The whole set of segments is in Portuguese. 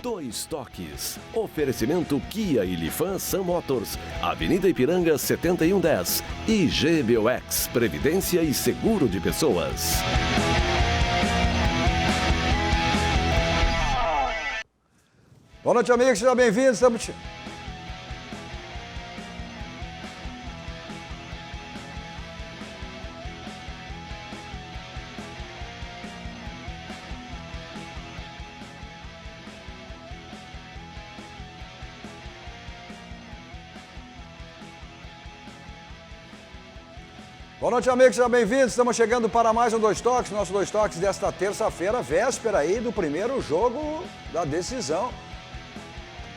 Dois Toques. Oferecimento Kia e Lifan Sun Motors, Avenida Ipiranga 7110 e GBOX, Previdência e Seguro de Pessoas. Boa noite, amigos, sejam bem-vindos. Estamos... Boa noite, amigos, sejam bem-vindos. Estamos chegando para mais um Dois Toques, nosso Dois Toques desta terça-feira, véspera aí do primeiro jogo da decisão.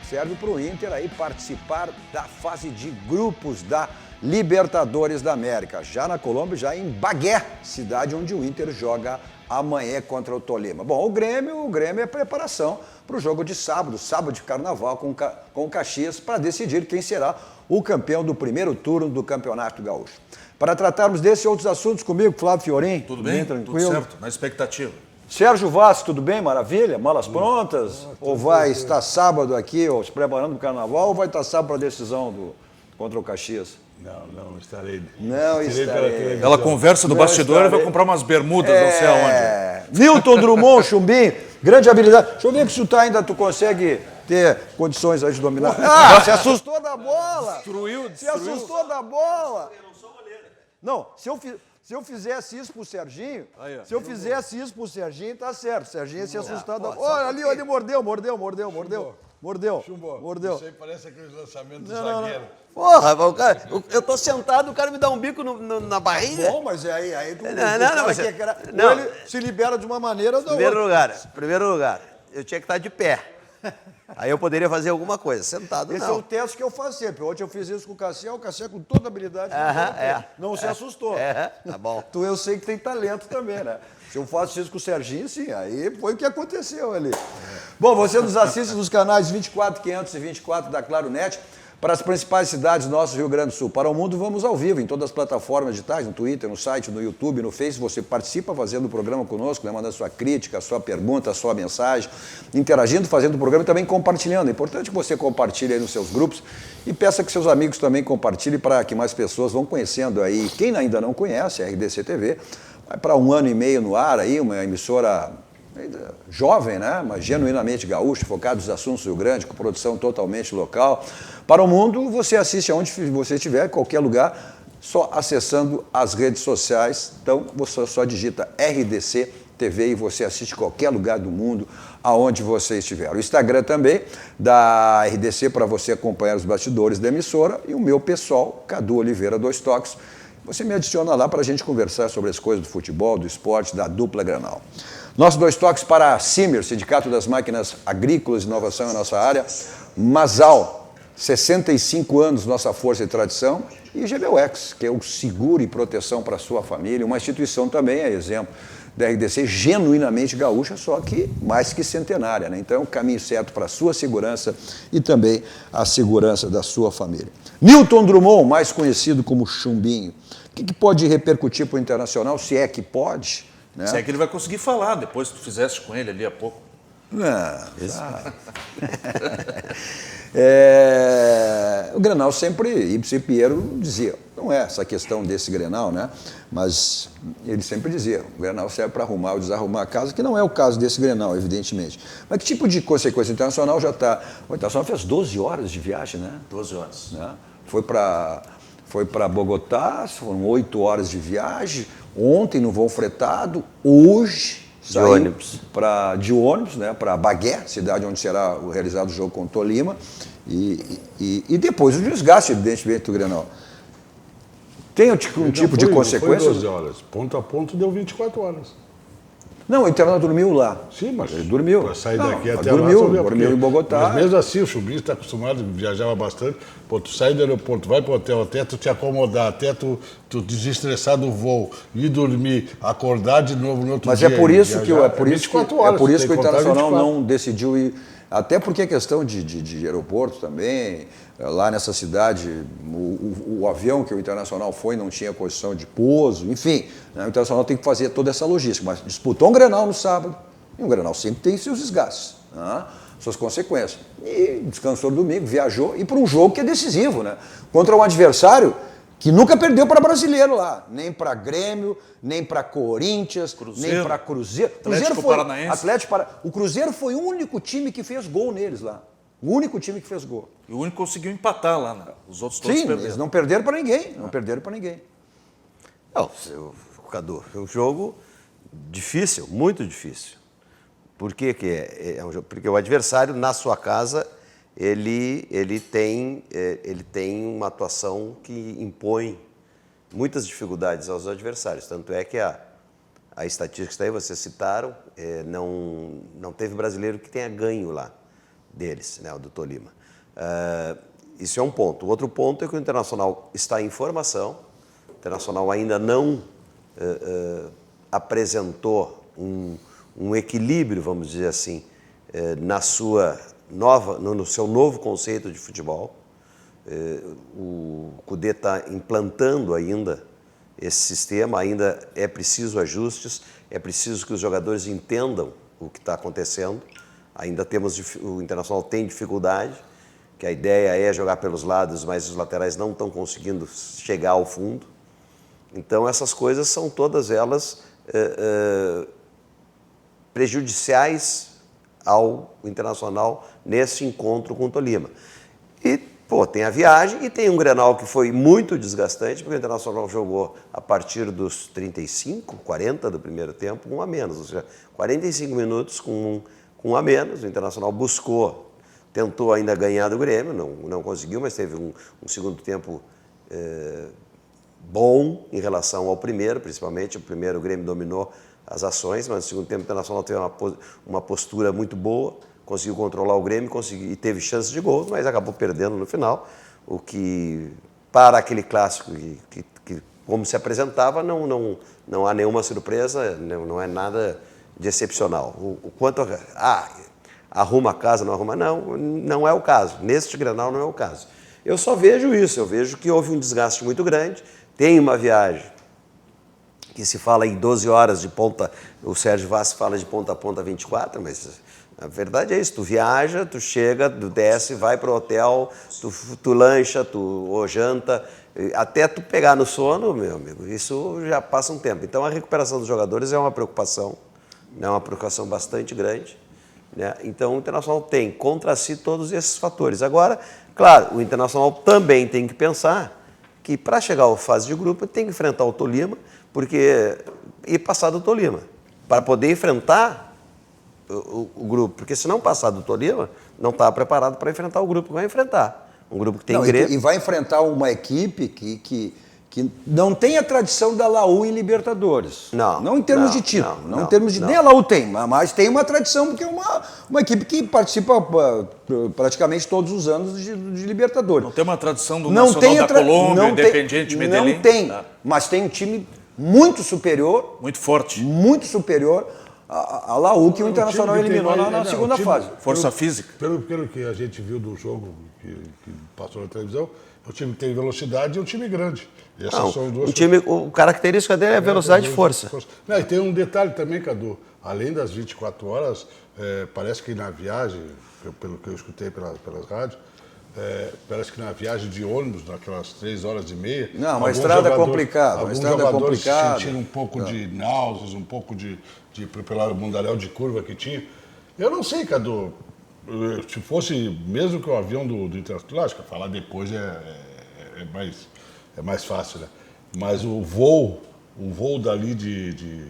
Serve para o Inter aí participar da fase de grupos da Libertadores da América. Já na Colômbia, já em Bagué, cidade onde o Inter joga amanhã contra o Tolima. Bom, o Grêmio é preparação para o jogo de sábado de carnaval com o Caxias, para decidir quem será o campeão do primeiro turno do Campeonato Gaúcho. Para tratarmos desses e outros assuntos comigo, Flávio Fiorim. Tudo bem? Tranquilo? Tudo certo, na expectativa. Sérgio Vaz, tudo bem? Maravilha? Malas prontas? Ou vai estar sábado aqui, ou se preparando para o carnaval, ou vai estar sábado para a decisão contra o Caxias? Não estarei. Não estarei. Ela conversa do bastidor e vai comprar umas bermudas, não sei aonde. Newton Drummond, Chumbinho, grande habilidade. Deixa eu ver que chutar ainda tu consegue ter condições aí de dominar. Ah, se assustou da bola! Destruiu. Se assustou da bola! Não, se eu fizesse isso pro Serginho, tá certo. O Serginho ia se assustar da bola. Olha ali, mordeu. Mordeu. Isso aí parece aqueles lançamentos do zagueiro. Porra, o cara, eu tô sentado, o cara me dá um bico na barriga. Bom, mas aí tu... Não. Ele se libera de uma maneira ou da Primeiro lugar, eu tinha que estar de pé. Aí eu poderia fazer alguma coisa, sentado Esse não. é o teste que eu faço sempre. Ontem eu fiz isso com o Cassiel com toda a habilidade. Não se assustou. Tá bom. Eu sei que tem talento também, né? Se eu faço isso com o Serginho, sim, aí foi o que aconteceu ali. Bom, você nos assiste nos canais 24, 524 da Claro Net, para as principais cidades do nosso Rio Grande do Sul. Para o mundo, vamos ao vivo, em todas as plataformas digitais, no Twitter, no site, no YouTube, no Face. Você participa fazendo o programa conosco, né? Mandando sua crítica, sua pergunta, sua mensagem, interagindo, fazendo o programa e também compartilhando. É importante que você compartilhe aí nos seus grupos e peça que seus amigos também compartilhem para que mais pessoas vão conhecendo aí. Quem ainda não conhece, a RDC TV, vai para 1 ano e meio no ar aí, uma emissora jovem, né? Mas genuinamente gaúcha, focada nos assuntos do Rio Grande, com produção totalmente local. Para o mundo, você assiste aonde você estiver, em qualquer lugar, só acessando as redes sociais. Então, você só digita RDC TV e você assiste qualquer lugar do mundo, aonde você estiver. O Instagram também, da RDC, para você acompanhar os bastidores da emissora, e o meu pessoal, Cadu Oliveira, Dois Toques. Você me adiciona lá para a gente conversar sobre as coisas do futebol, do esporte, da dupla Granal. Nossos Dois Toques para a CIMER, Sindicato das Máquinas Agrícolas, Inovação em nossa área, Masal, 65 anos, nossa força e tradição, e GBOX, que é o seguro e proteção para a sua família, uma instituição também, é exemplo da RDC, genuinamente gaúcha, só que mais que centenária, né? Então é o caminho certo para a sua segurança e também a segurança da sua família. Newton Drummond, mais conhecido como Chumbinho, o que pode repercutir para o Internacional, se é que pode? Né? Se é que ele vai conseguir falar, depois que tu fizeste com ele ali há pouco. O Grenal sempre, Ibsen e Piero dizia, não é essa questão desse Grenal, né? Mas ele sempre dizia, o Grenal serve para arrumar ou desarrumar a casa, que não é o caso desse Grenal, evidentemente. Mas que tipo de consequência? O Internacional já está... O Internacional fez 12 horas de viagem, né? 12 horas. Né? Foi para Bogotá, foram 8 horas de viagem, ontem no voo fretado, hoje... De ônibus, né, para Bagué, cidade onde será realizado o jogo com o Tolima, e depois o desgaste, evidentemente, do Grenal. Tem um tipo de consequência? Foi 12 horas, ponto a ponto deu 24 horas. Não, o Internacional dormiu lá. Sim, mas ele dormiu. Para sair daqui até dormiu em Bogotá. Mas mesmo assim, o Chumbinho está acostumado, viajava bastante. Pô, tu sai do aeroporto, vai para o hotel, até tu te acomodar, até tu desestressar do voo, ir dormir, acordar de novo no outro mas dia. Mas é por isso que o Internacional 24. não decidiu ir. Até porque a questão de aeroporto também, lá nessa cidade, o avião que o Internacional foi não tinha condição de pouso, enfim, né, o Internacional tem que fazer toda essa logística, mas disputou um Grenal no sábado, e um Grenal sempre tem seus desgastes. Né? suas consequências. E descansou no domingo, viajou, e para um jogo que é decisivo, né? Contra um adversário que nunca perdeu para brasileiro lá, nem para Grêmio, nem para Corinthians, nem para Cruzeiro. Atlético Paranaense. O Cruzeiro foi o único time que fez gol neles lá. O único time que fez gol. E o único que conseguiu empatar lá, né? Os outros todos Sim, perderam. eles não perderam para ninguém. Não perderam para ninguém. Não, Cadu, é um jogo difícil, muito difícil. Por que que é um jogo? Porque o adversário, na sua casa, ele tem uma atuação que impõe muitas dificuldades aos adversários. Tanto é que a estatística que está aí, vocês citaram, não teve brasileiro que tenha ganho lá deles, né, o do Tolima. Isso é um ponto. O outro ponto é que o Internacional está em formação. O Internacional ainda não apresentou um equilíbrio, vamos dizer assim, no seu novo conceito de futebol. O Cudê está implantando ainda esse sistema, ainda é preciso ajustes, é preciso que os jogadores entendam o que está acontecendo. Ainda o Internacional tem dificuldade, que a ideia é jogar pelos lados, mas os laterais não estão conseguindo chegar ao fundo. Então, essas coisas são todas elas prejudiciais ao Internacional nesse encontro com o Tolima. E, tem a viagem e tem um Grenal que foi muito desgastante, porque o Internacional jogou a partir dos 35, 40 do primeiro tempo, um a menos. Ou seja, 45 minutos com um a menos. O Internacional tentou ainda ganhar do Grêmio, não conseguiu, mas teve um segundo tempo bom em relação ao primeiro, principalmente. O primeiro o Grêmio dominou as ações, mas no segundo tempo o Internacional teve uma postura muito boa, conseguiu controlar o Grêmio e teve chances de gol, mas acabou perdendo no final, o que, para aquele clássico que como se apresentava, não há nenhuma surpresa, não é nada de excepcional. O quanto arruma a casa, não arruma, não é o caso. Neste Grenal não é o caso. Eu só vejo isso, eu vejo que houve um desgaste muito grande, tem uma viagem que se fala em 12 horas de ponta, o Sérgio Vaz fala de ponta a ponta 24, mas a verdade é isso, tu viaja, tu chega, tu desce, vai para o hotel, tu lancha, tu janta, até tu pegar no sono, meu amigo, isso já passa um tempo. Então a recuperação dos jogadores é uma preocupação bastante grande, né? Então o Internacional tem contra si todos esses fatores. Agora, claro, o Internacional também tem que pensar que para chegar à fase de grupo tem que enfrentar o Tolima, e passar do Tolima, para poder enfrentar o grupo, porque se não passar do Tolima, não está preparado para enfrentar o grupo que vai enfrentar. Um grupo que tem Grêmio. E vai enfrentar uma equipe que não tem a tradição da Laú em Libertadores. Não em termos de título. Não em termos de. Nem a Laú tem, mas tem uma tradição, porque é uma equipe que participa praticamente todos os anos de Libertadores. Não tem uma tradição do Nacional da Colômbia, Independiente Medellín? Não tem, mas tem um time muito superior. Muito forte. Muito superior a Laú, que o Internacional eliminou na segunda fase. Força física. Pelo que a gente viu do jogo que passou na televisão, o time tem velocidade e um time grande. Essas são duas a característica dele é velocidade e força. Não, e tem um detalhe também, Cadu. Além das 24 horas, parece que na viagem, pelo que eu escutei pelas rádios, parece que na viagem de ônibus, naquelas 3 horas e meia... Não, uma estrada complicada. Alguns jogadores sentiram um pouco de náuseas, um pouco pelo mundaréu de curva que tinha. Eu não sei, Cadu, se fosse mesmo que o avião do Internacional, lógico, falar depois é mais fácil, né? Mas o voo dali de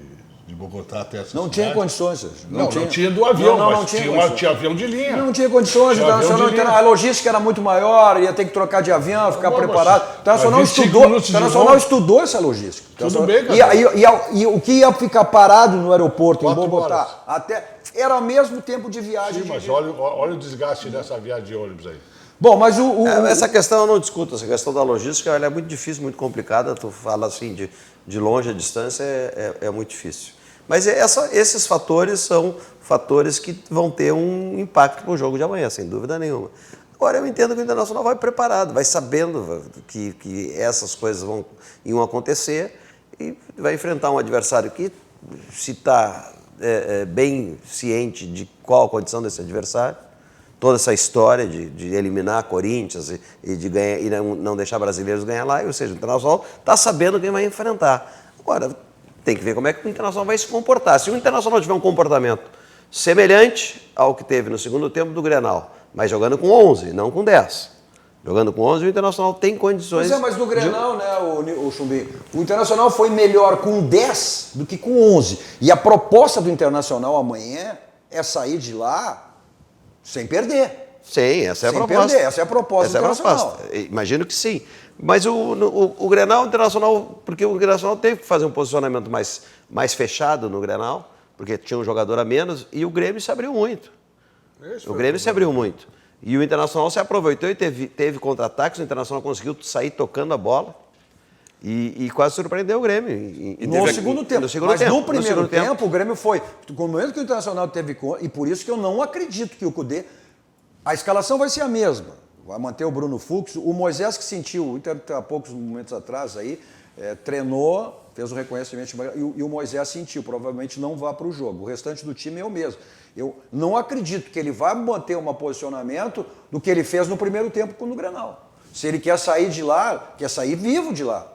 Bogotá até essa não cidade, tinha condições. Não tinha do avião, mas tinha avião de linha. Não tinha condições. A logística era muito maior, ia ter que trocar de avião, ficar preparado. O Internacional estudou essa logística. Tudo bem, cara. E o que ia ficar parado no aeroporto em Bogotá era o mesmo tempo de viagem. Sim, mas olha o desgaste dessa viagem de ônibus aí. Bom, mas essa questão eu não discuto, essa questão da logística ela é muito difícil, muito complicada. Tu fala assim de longe a distância é muito difícil. Mas esses fatores são fatores que vão ter um impacto para o jogo de amanhã, sem dúvida nenhuma. Agora eu entendo que o Internacional vai preparado, vai sabendo que essas coisas iam acontecer e vai enfrentar um adversário que, se está bem ciente de qual a condição desse adversário, toda essa história de eliminar Corinthians e de ganhar, e não deixar brasileiros ganhar lá, ou seja, o Internacional está sabendo quem vai enfrentar. Agora, tem que ver como é que o Internacional vai se comportar. Se o Internacional tiver um comportamento semelhante ao que teve no segundo tempo do Grenal, mas jogando com 11, não com 10. Jogando com 11, o Internacional tem condições... Pois é, mas no Grenal, né, o Chumbinho, o Internacional foi melhor com 10 do que com 11. E a proposta do Internacional amanhã é sair de lá sem perder. Sim, essa é a proposta. Sem perder, essa é a proposta do Internacional. Imagino que sim. Mas o Grenal Internacional, porque o Internacional teve que fazer um posicionamento mais fechado no Grenal, porque tinha um jogador a menos, e o Grêmio se abriu muito. O Grêmio se abriu muito. E o Internacional se aproveitou e teve contra-ataques, o Internacional conseguiu sair tocando a bola e quase surpreendeu o Grêmio. No segundo tempo. Mas no primeiro tempo, o Grêmio foi... No momento que o Internacional teve... E por isso que eu não acredito que o Cudê... A escalação vai ser a mesma. Vai manter o Bruno Fux. O Moisés que sentiu, o Inter há poucos momentos atrás aí, treinou, fez o reconhecimento e o Moisés sentiu. Provavelmente não vá para o jogo. O restante do time é o mesmo. Eu não acredito que ele vai manter um posicionamento do que ele fez no primeiro tempo no Grenal. Se ele quer sair de lá, quer sair vivo de lá.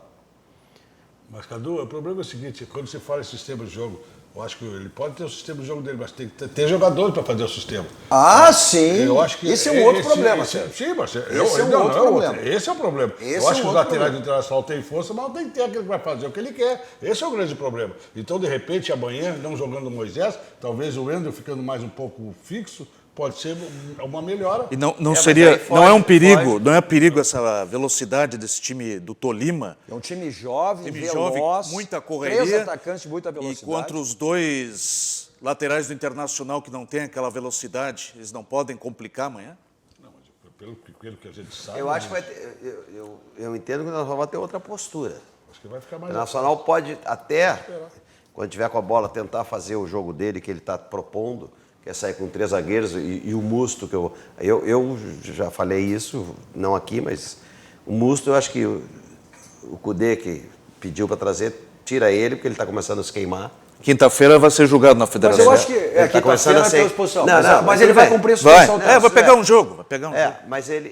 Mas, Cadu, o problema é o seguinte, quando você fala em sistema de jogo, eu acho que ele pode ter o sistema de jogo dele, mas tem que ter jogadores para fazer o sistema. Ah, sim! Eu acho que esse é um outro problema, Sérgio. Sim, mas esse é um outro problema. Esse é o problema. Eu acho que os laterais do Internacional têm força, mas não tem que ter aquele que vai fazer o que ele quer. Esse é o grande problema. Então, de repente, amanhã, não jogando o Moisés, talvez o Wendel ficando mais um pouco fixo, pode ser uma melhora. E não é um perigo, não é perigo essa velocidade desse time do Tolima? É um time jovem, veloz, muita correria. 3 atacantes, muita velocidade. E contra os 2 laterais do Internacional que não tem aquela velocidade, eles não podem complicar amanhã? Não, mas pelo que a gente sabe... Eu acho que vai ter... Eu entendo que o Internacional vai ter outra postura. Acho que vai ficar mais... O Internacional pode até, quando tiver com a bola, tentar fazer o jogo dele que ele está propondo, quer sair com 3 zagueiros e o Musto, que eu já falei isso, não aqui, mas o Musto, eu acho que o Cudê, que pediu para trazer, tira ele, porque ele está começando a se queimar. Quinta-feira vai ser julgado na federação. Mas eu acho que tá começando a ser... exposição. Não, mas ele vai cumprir a exposição. Vai pegar um jogo. Mas ele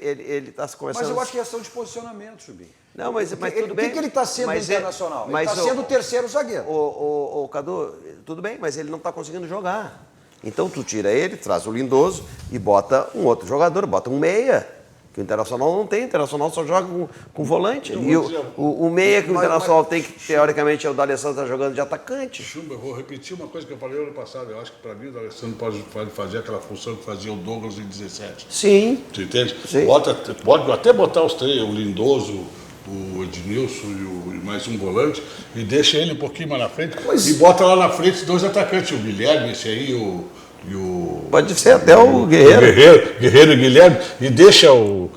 está começando... Mas eu acho que é questão de posicionamento, Chubinho. Não, mas tudo bem. O que ele está sendo no Internacional? Ele está sendo o terceiro zagueiro. O Cadu, tudo bem, mas ele não está conseguindo jogar. Então tu tira ele, traz o Lindoso e bota um outro jogador, bota um meia, que o Internacional não tem, o Internacional só joga com volante. E o meia que o Internacional tem, que teoricamente é o D'Alessandro, está jogando de atacante. Chumba, eu vou repetir uma coisa que eu falei ano passado. Eu acho que para mim o D'Alessandro pode fazer aquela função que fazia o Douglas em 17. Sim. Tu entende? Sim. Pode até botar os 3, o Lindoso, o Ednilson e mais um volante, e deixa ele um pouquinho mais na frente, e bota lá na frente 2 atacantes, o Guilherme, esse aí, e o... Pode ser até o Guerreiro. Guerreiro e Guilherme, e deixa o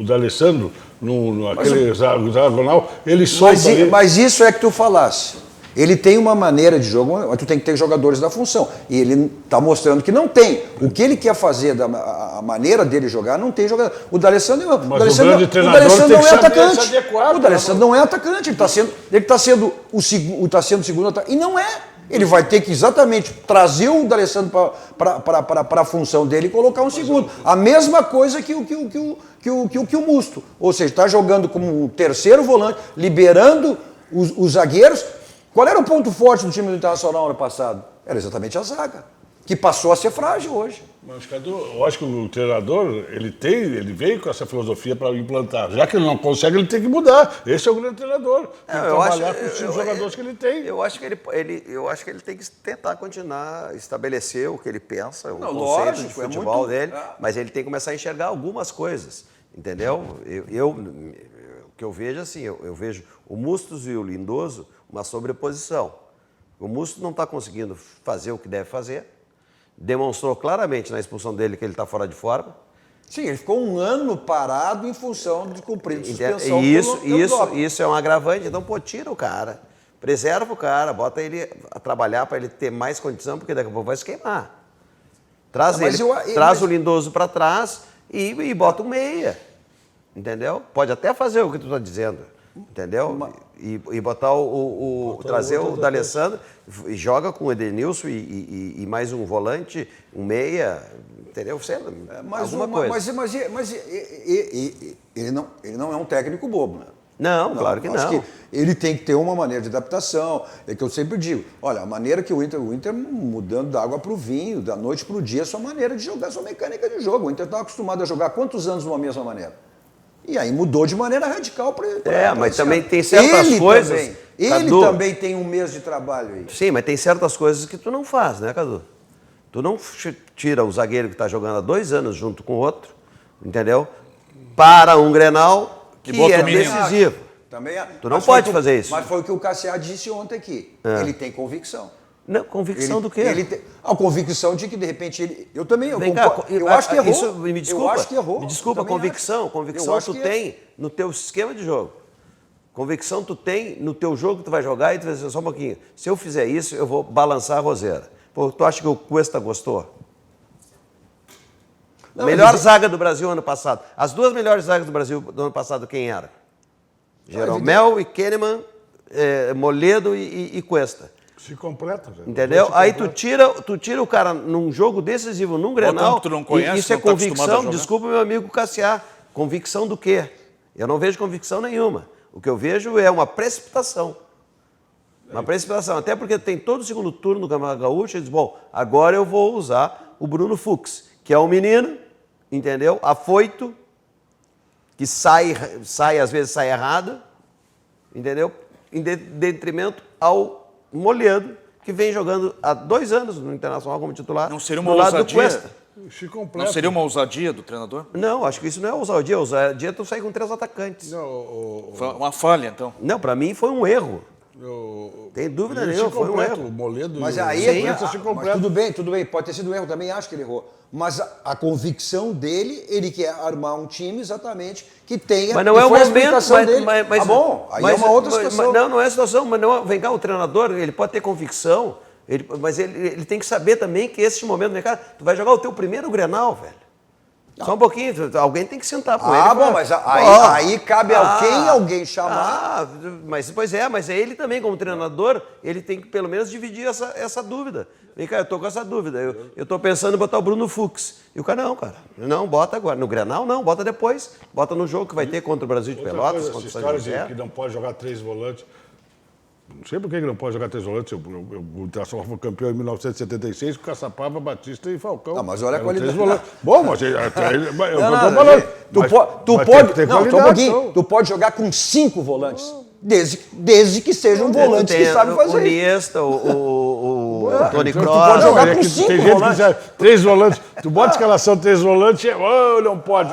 D'Alessandro naquele hexagonal, ele solta... Mas isso é que tu falasse. Ele tem uma maneira de jogo, mas tu tem que ter jogadores da função. E ele está mostrando que não tem. O que ele quer fazer, a maneira dele jogar, não tem jogador. O D'Alessandro não é atacante. O D'Alessandro não é atacante. Ele está sendo o segundo atacante. E não é. Ele vai ter que exatamente trazer o D'Alessandro para a função dele e colocar um segundo. A mesma coisa que o Musto. Ou seja, está jogando como um terceiro volante, liberando os zagueiros. Qual era o ponto forte do time do Internacional ano passado? Era exatamente a zaga, que passou a ser frágil hoje. Mas, Cadu, eu acho que o treinador, ele veio com essa filosofia para implantar. Já que ele não consegue, ele tem que mudar. Esse é o grande treinador. Tem que trabalhar com os jogadores que ele tem. Eu acho que ele tem que tentar continuar, estabelecer o que ele pensa, o conceito de futebol dele, mas ele tem que começar a enxergar algumas coisas, entendeu? O que eu vejo assim, eu vejo o Mustos e o Lindoso uma sobreposição. O Musto não está conseguindo fazer o que deve fazer, demonstrou claramente na expulsão dele que ele está fora de forma. Sim, ele ficou um ano parado em função de cumprir suspensão. Isso é um agravante, então tira o cara, preserva o cara, bota ele a trabalhar para ele ter mais condição, porque daqui a pouco vai se queimar. Traz o Lindoso para trás e bota um meia, entendeu? Pode até fazer o que tu está dizendo. Entendeu? E botar trazer o D'Alessandro e joga com o Edenilson e mais um volante, um meia, entendeu? Sei lá, Mas, alguma coisa. mas ele não é um técnico bobo, né? Não, claro que acho não. que ele tem que ter uma maneira de adaptação. É que eu sempre digo, olha, a maneira que o Inter mudando da água para o vinho, da noite para o dia, a sua maneira de jogar, a sua mecânica de jogo. O Inter estava acostumado a jogar quantos anos de uma mesma maneira? E aí mudou de maneira radical para mas também tem certas coisas... Ele Cadu, também tem um mês de trabalho aí. Sim, mas tem certas coisas que tu não faz, né, Cadu? Tu não tira o zagueiro que está jogando há 2 anos junto com o outro, entendeu? Para um Grenal que é decisivo. Também, tu não pode fazer isso. Mas foi o que o Cassiá disse ontem aqui. Ele tem convicção. Não, convicção do quê? Ele tem a convicção de que, de repente, ele... Eu também, eu acho que errou. Isso, me desculpa, eu acho que errou. Me desculpa, convicção tu tem no teu esquema de jogo. Convicção tu tem no teu jogo que tu vai jogar e tu vai dizer, só um pouquinho, se eu fizer isso, eu vou balançar a roseira. Pô, tu acha que o Cuesta gostou? Não, melhor zaga do Brasil ano passado. As 2 melhores zagas do Brasil do ano passado, quem era? Jeromel e Kahneman, Moledo e Cuesta. Se completa, velho. Entendeu? Aí tu tira o cara num jogo decisivo, num Grenal, que tu não conhece, isso é não tá acostumado a convicção, jogar. desculpa meu amigo Cassiá, convicção do quê? Eu não vejo convicção nenhuma. O que eu vejo é uma precipitação. Uma precipitação, até porque tem todo o segundo turno do Campeonato Gaúcho, e diz, bom, agora eu vou usar o Bruno Fux, que é um menino, entendeu? Afoito, que sai às vezes sai errado, entendeu? Em detrimento ao Moledo, que vem jogando há 2 anos no Internacional como titular. Não seria uma do lado do ousadia? Cuesta. Não seria uma ousadia do treinador? Não, acho que isso não é ousadia. Ousadia é tu sair com 3 atacantes. Não, Foi uma falha, então. Não, para mim foi um erro. Tem dúvida nenhuma, foi um erro. O Moledo Mas e o aí Cuesta se mas completam. tudo bem, pode ter sido um erro, também acho que ele errou. Mas a convicção dele, ele quer armar um time exatamente que tenha... Mas não é o foi a momento, explicação dele. mas bom, aí é uma outra situação. Não é a situação, mas não, vem cá, o treinador, ele pode ter convicção, mas ele tem que saber também que esse momento do mercado, tu vai jogar o teu primeiro Grenal, velho. Só um pouquinho, alguém tem que sentar com ele. Bom, mas aí cabe alguém chamar. Mas ele também, como treinador, ele tem que pelo menos dividir essa dúvida. Vem cá, eu tô com essa dúvida. Eu tô pensando em botar o Bruno Fux. E o cara, não, bota agora. No Grenal, não, bota depois. Bota no jogo que vai ter contra o Brasil de Pelotas, Coisa, contra o essa São história José. de que não pode jogar 3 volantes. Não sei por que não pode jogar 3 volantes. O Internacional foi campeão em 1976 com Caçapava, Batista e Falcão. Não, mas olha a Eram qualidade. 3 volantes. Bom, mas eu tô falando. Tu pode jogar com 5 volantes. Desde que sejam volantes que sabem fazer o Iniesta, o Tony pode Kroos. jogar com 5 Tem gente que volantes. quiser 3 volantes. Tu bota a escalação 3 volantes, não pode.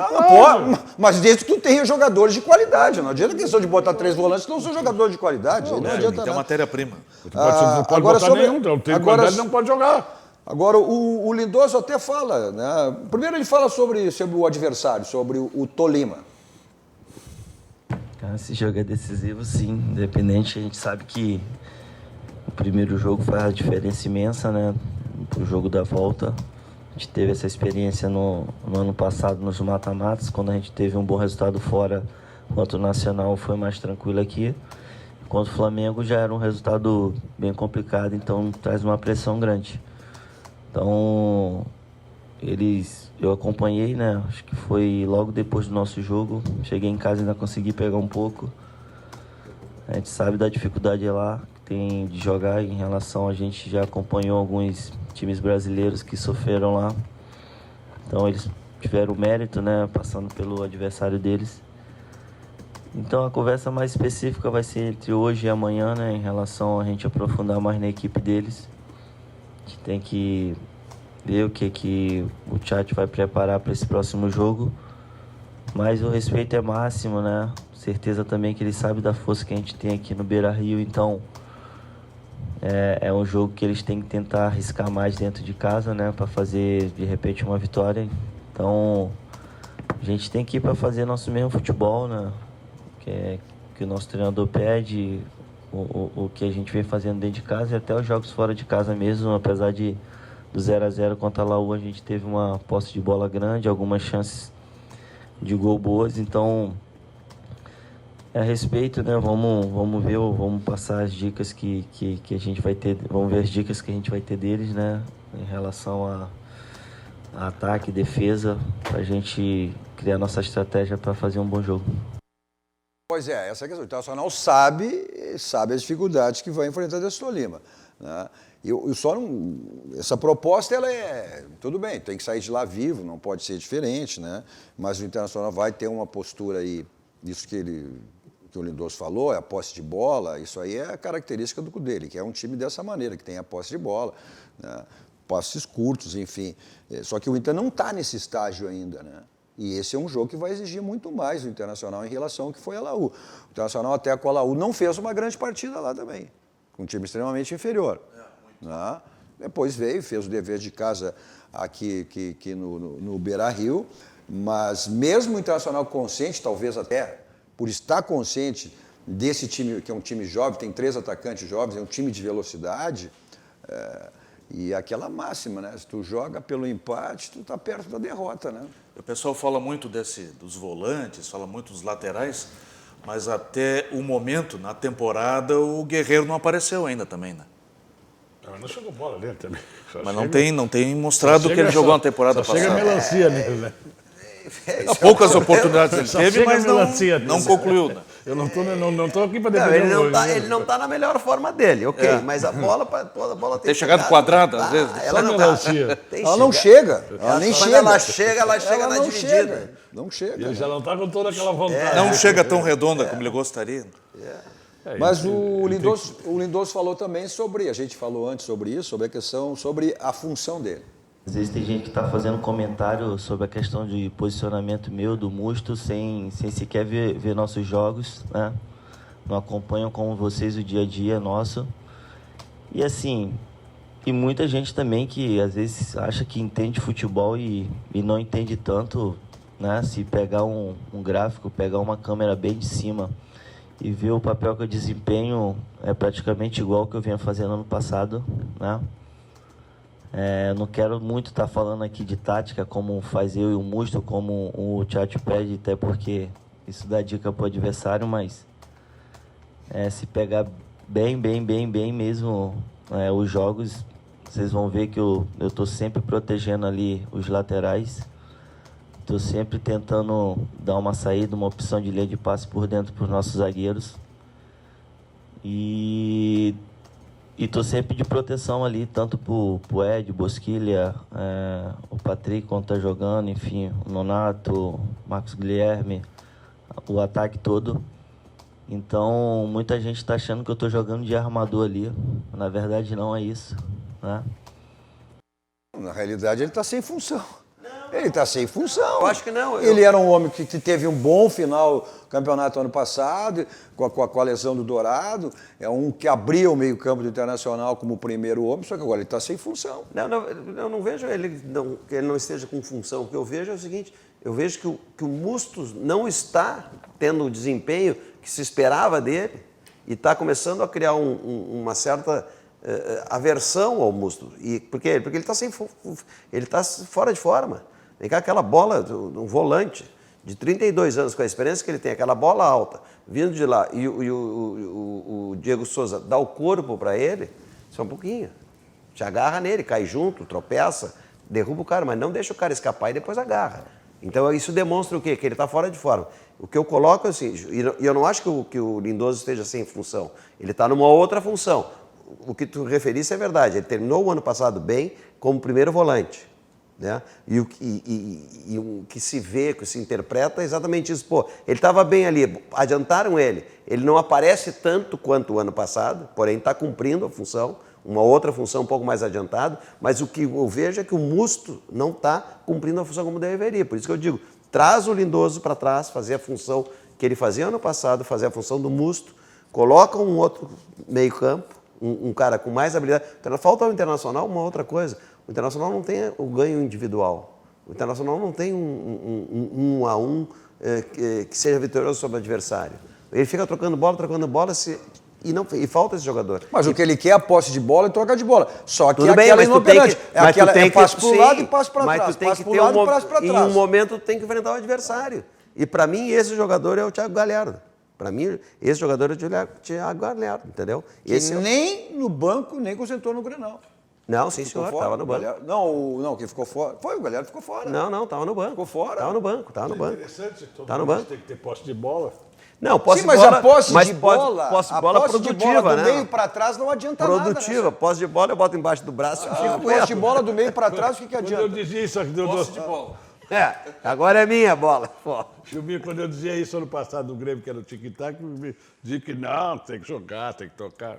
Mas desde que tu tenha jogadores de qualidade. Não adianta a questão de botar 3 volantes que não são jogadores de qualidade. Não adianta Tem nada. matéria-prima. Tu não pode botar nenhum, então tem qualidade, não pode jogar. Agora, o Lindoso até fala, né? Primeiro ele fala sobre o adversário, sobre o Tolima. Cara, esse jogo é decisivo, sim. Independente, a gente sabe que o primeiro jogo faz a diferença imensa, né? Pro jogo da volta. A gente teve essa experiência no ano passado nos mata-matas, quando a gente teve um bom resultado fora, contra o Nacional foi mais tranquilo aqui. Contra o Flamengo já era um resultado bem complicado, então traz uma pressão grande. Então, eu acompanhei, né? Acho que foi logo depois do nosso jogo. Cheguei em casa e ainda consegui pegar um pouco. A gente sabe da dificuldade lá que tem de jogar em relação a gente já acompanhou alguns times brasileiros que sofreram lá. Então eles tiveram mérito, né? Passando pelo adversário deles. Então a conversa mais específica vai ser entre hoje e amanhã, né? Em relação a gente aprofundar mais na equipe deles. A gente tem que ver o que o Tchat vai preparar para esse próximo jogo. Mas o respeito é máximo, né? Certeza também que ele sabe da força que a gente tem aqui no Beira-Rio. Então, é um jogo que eles têm que tentar arriscar mais dentro de casa, né? Para fazer, de repente, uma vitória. Então, a gente tem que ir para fazer nosso mesmo futebol, né? Que o nosso treinador pede, o que a gente vem fazendo dentro de casa e até os jogos fora de casa mesmo, apesar do 0-0 contra a Laú, a gente teve uma posse de bola grande, algumas chances de gol boas, então a respeito, né? Vamos ver, vamos passar as dicas que a gente vai ter, vamos ver as dicas que a gente vai ter deles, né? Em relação ataque, defesa, para a gente criar nossa estratégia para fazer um bom jogo. Pois é, essa é a questão. O Internacional sabe as dificuldades que vai enfrentar desse Tolima, né? Eu só não... Essa proposta, ela é... Tudo bem, tem que sair de lá vivo, não pode ser diferente, né? Mas o Internacional vai ter uma postura aí, isso que o Lindoso falou, é a posse de bola, isso aí é a característica dele, que é um time dessa maneira, que tem a posse de bola, né? Passes curtos, enfim. Só que o Inter não está nesse estágio ainda, né? E esse é um jogo que vai exigir muito mais do Internacional em relação ao que foi a Laú. O Internacional até com a Laú não fez uma grande partida lá também, com um time extremamente inferior. Né? Depois veio, fez o dever de casa aqui no Beira-Rio, mas mesmo o Internacional consciente, talvez até por estar consciente desse time, que é um time jovem, tem 3 atacantes jovens, é um time de velocidade, e aquela máxima, né? Se tu joga pelo empate, tu tá perto da derrota, né? O pessoal fala muito dos volantes, fala muito dos laterais, mas até o momento, na temporada, o Guerreiro não apareceu ainda também, né? Não chegou bola dele também. Mas não tem mostrado o que ele jogou na temporada passada. Chega melancia nele, né? Poucas oportunidades ele teve, mas não concluiu, né? Eu não tô aqui para defender ele não tá na melhor forma dele, ok. Mas a bola tem chegado quadrada, às vezes. Ela não chega. Ela nem chega. Ela chega na dividida. Não chega. Ele já não está com toda aquela vontade. Não chega tão redonda como ele gostaria. Mas o Lindoso falou também sobre, a gente falou antes sobre isso, sobre a questão, sobre a função dele. Às vezes tem gente que está fazendo comentário sobre a questão de posicionamento meu, do Musto, sem sequer ver nossos jogos, né? Não acompanham como vocês o dia a dia nosso. E assim, e muita gente também que às vezes acha que entende futebol e não entende tanto, né? Se pegar um gráfico, pegar uma câmera bem de cima e ver o papel que eu desempenho, é praticamente igual ao que eu vinha fazendo ano passado, né? Não quero muito estar falando aqui de tática, como faz eu e o Musto, como o chat pede, até porque isso dá dica para o adversário, mas se pegar bem mesmo os jogos, vocês vão ver que eu estou sempre protegendo ali os laterais, estou sempre tentando dar uma saída, uma opção de linha de passe por dentro para os nossos zagueiros. E estou sempre de proteção ali, tanto pro Ed, Bosquilha, o Patrick quando tá jogando, enfim, o Nonato, o Marcos Guilherme, o ataque todo. Então, muita gente está achando que eu estou jogando de armador ali. Na verdade, não é isso, né? Na realidade, ele está sem função. Ele está sem função. Eu acho que não. Ele era um homem que teve um bom final do campeonato ano passado, com a lesão do Dourado. É um que abria o meio-campo do Internacional como o primeiro homem, só que agora ele está sem função. Eu não vejo que ele não esteja com função. O que eu vejo é o seguinte: eu vejo que o Musto não está tendo o desempenho que se esperava dele e está começando a criar uma certa aversão ao Musto. Por quê? Porque ele está fora de forma. Vem cá, aquela bola, um volante de 32 anos, com a experiência que ele tem, aquela bola alta, vindo de lá, e o Diego Souza dá o corpo para ele, só um pouquinho. Te agarra nele, cai junto, tropeça, derruba o cara, mas não deixa o cara escapar e depois agarra. Então isso demonstra o quê? Que ele está fora de forma. O que eu coloco assim, e eu não acho que o Lindoso esteja sem função, ele está numa outra função. O que tu referiste é verdade, ele terminou o ano passado bem como primeiro volante. Né? E o que se vê, que se interpreta é exatamente isso. Pô, ele estava bem ali, adiantaram ele. Ele não aparece tanto quanto o ano passado, porém está cumprindo a função, uma outra função um pouco mais adiantada, mas o que eu vejo é que o Musto não está cumprindo a função como deveria. Por isso que eu digo, traz o Lindoso para trás, fazer a função que ele fazia ano passado, fazer a função do Musto, coloca um outro meio campo, um cara com mais habilidade. Então, falta ao Internacional uma outra coisa. O Internacional não tem o ganho individual. O Internacional não tem um a um que seja vitorioso sobre o adversário. Ele fica trocando bola e falta esse jogador. Mas o que ele quer é a posse de bola e troca de bola. Só que tudo bem, aquela inoperante. Passe para o lado e passe para trás. Mas tu tem que ter em um momento tu tem que enfrentar o adversário. E para mim esse jogador é o Thiago Galhardo. Para mim esse jogador é o Thiago Galhardo, entendeu? Nem no banco, nem concentrou no Grenal. Não, sim, senhor, estava no banco. Não, quem ficou fora. Foi, o Galhardo ficou fora. Não, estava no banco. Ficou fora. Estava no banco. Interessante, todo Tá no mundo banco. tem que ter posse de bola. Não, posse Sim, mas de bola, a posse mas de bola, posse de a bola posse produtiva, de bola do né? meio para trás não adianta Produtiva. nada. Posse de bola eu boto embaixo do braço e fico A com posse ela. de bola do meio para trás, o que Quando adianta? eu dizia isso aqui, Posse de bola. Agora é minha bola. Pô. Chubinho, quando eu dizia isso ano passado do Grêmio, que era o tic-tac, me dizia que não, tem que jogar, tem que tocar.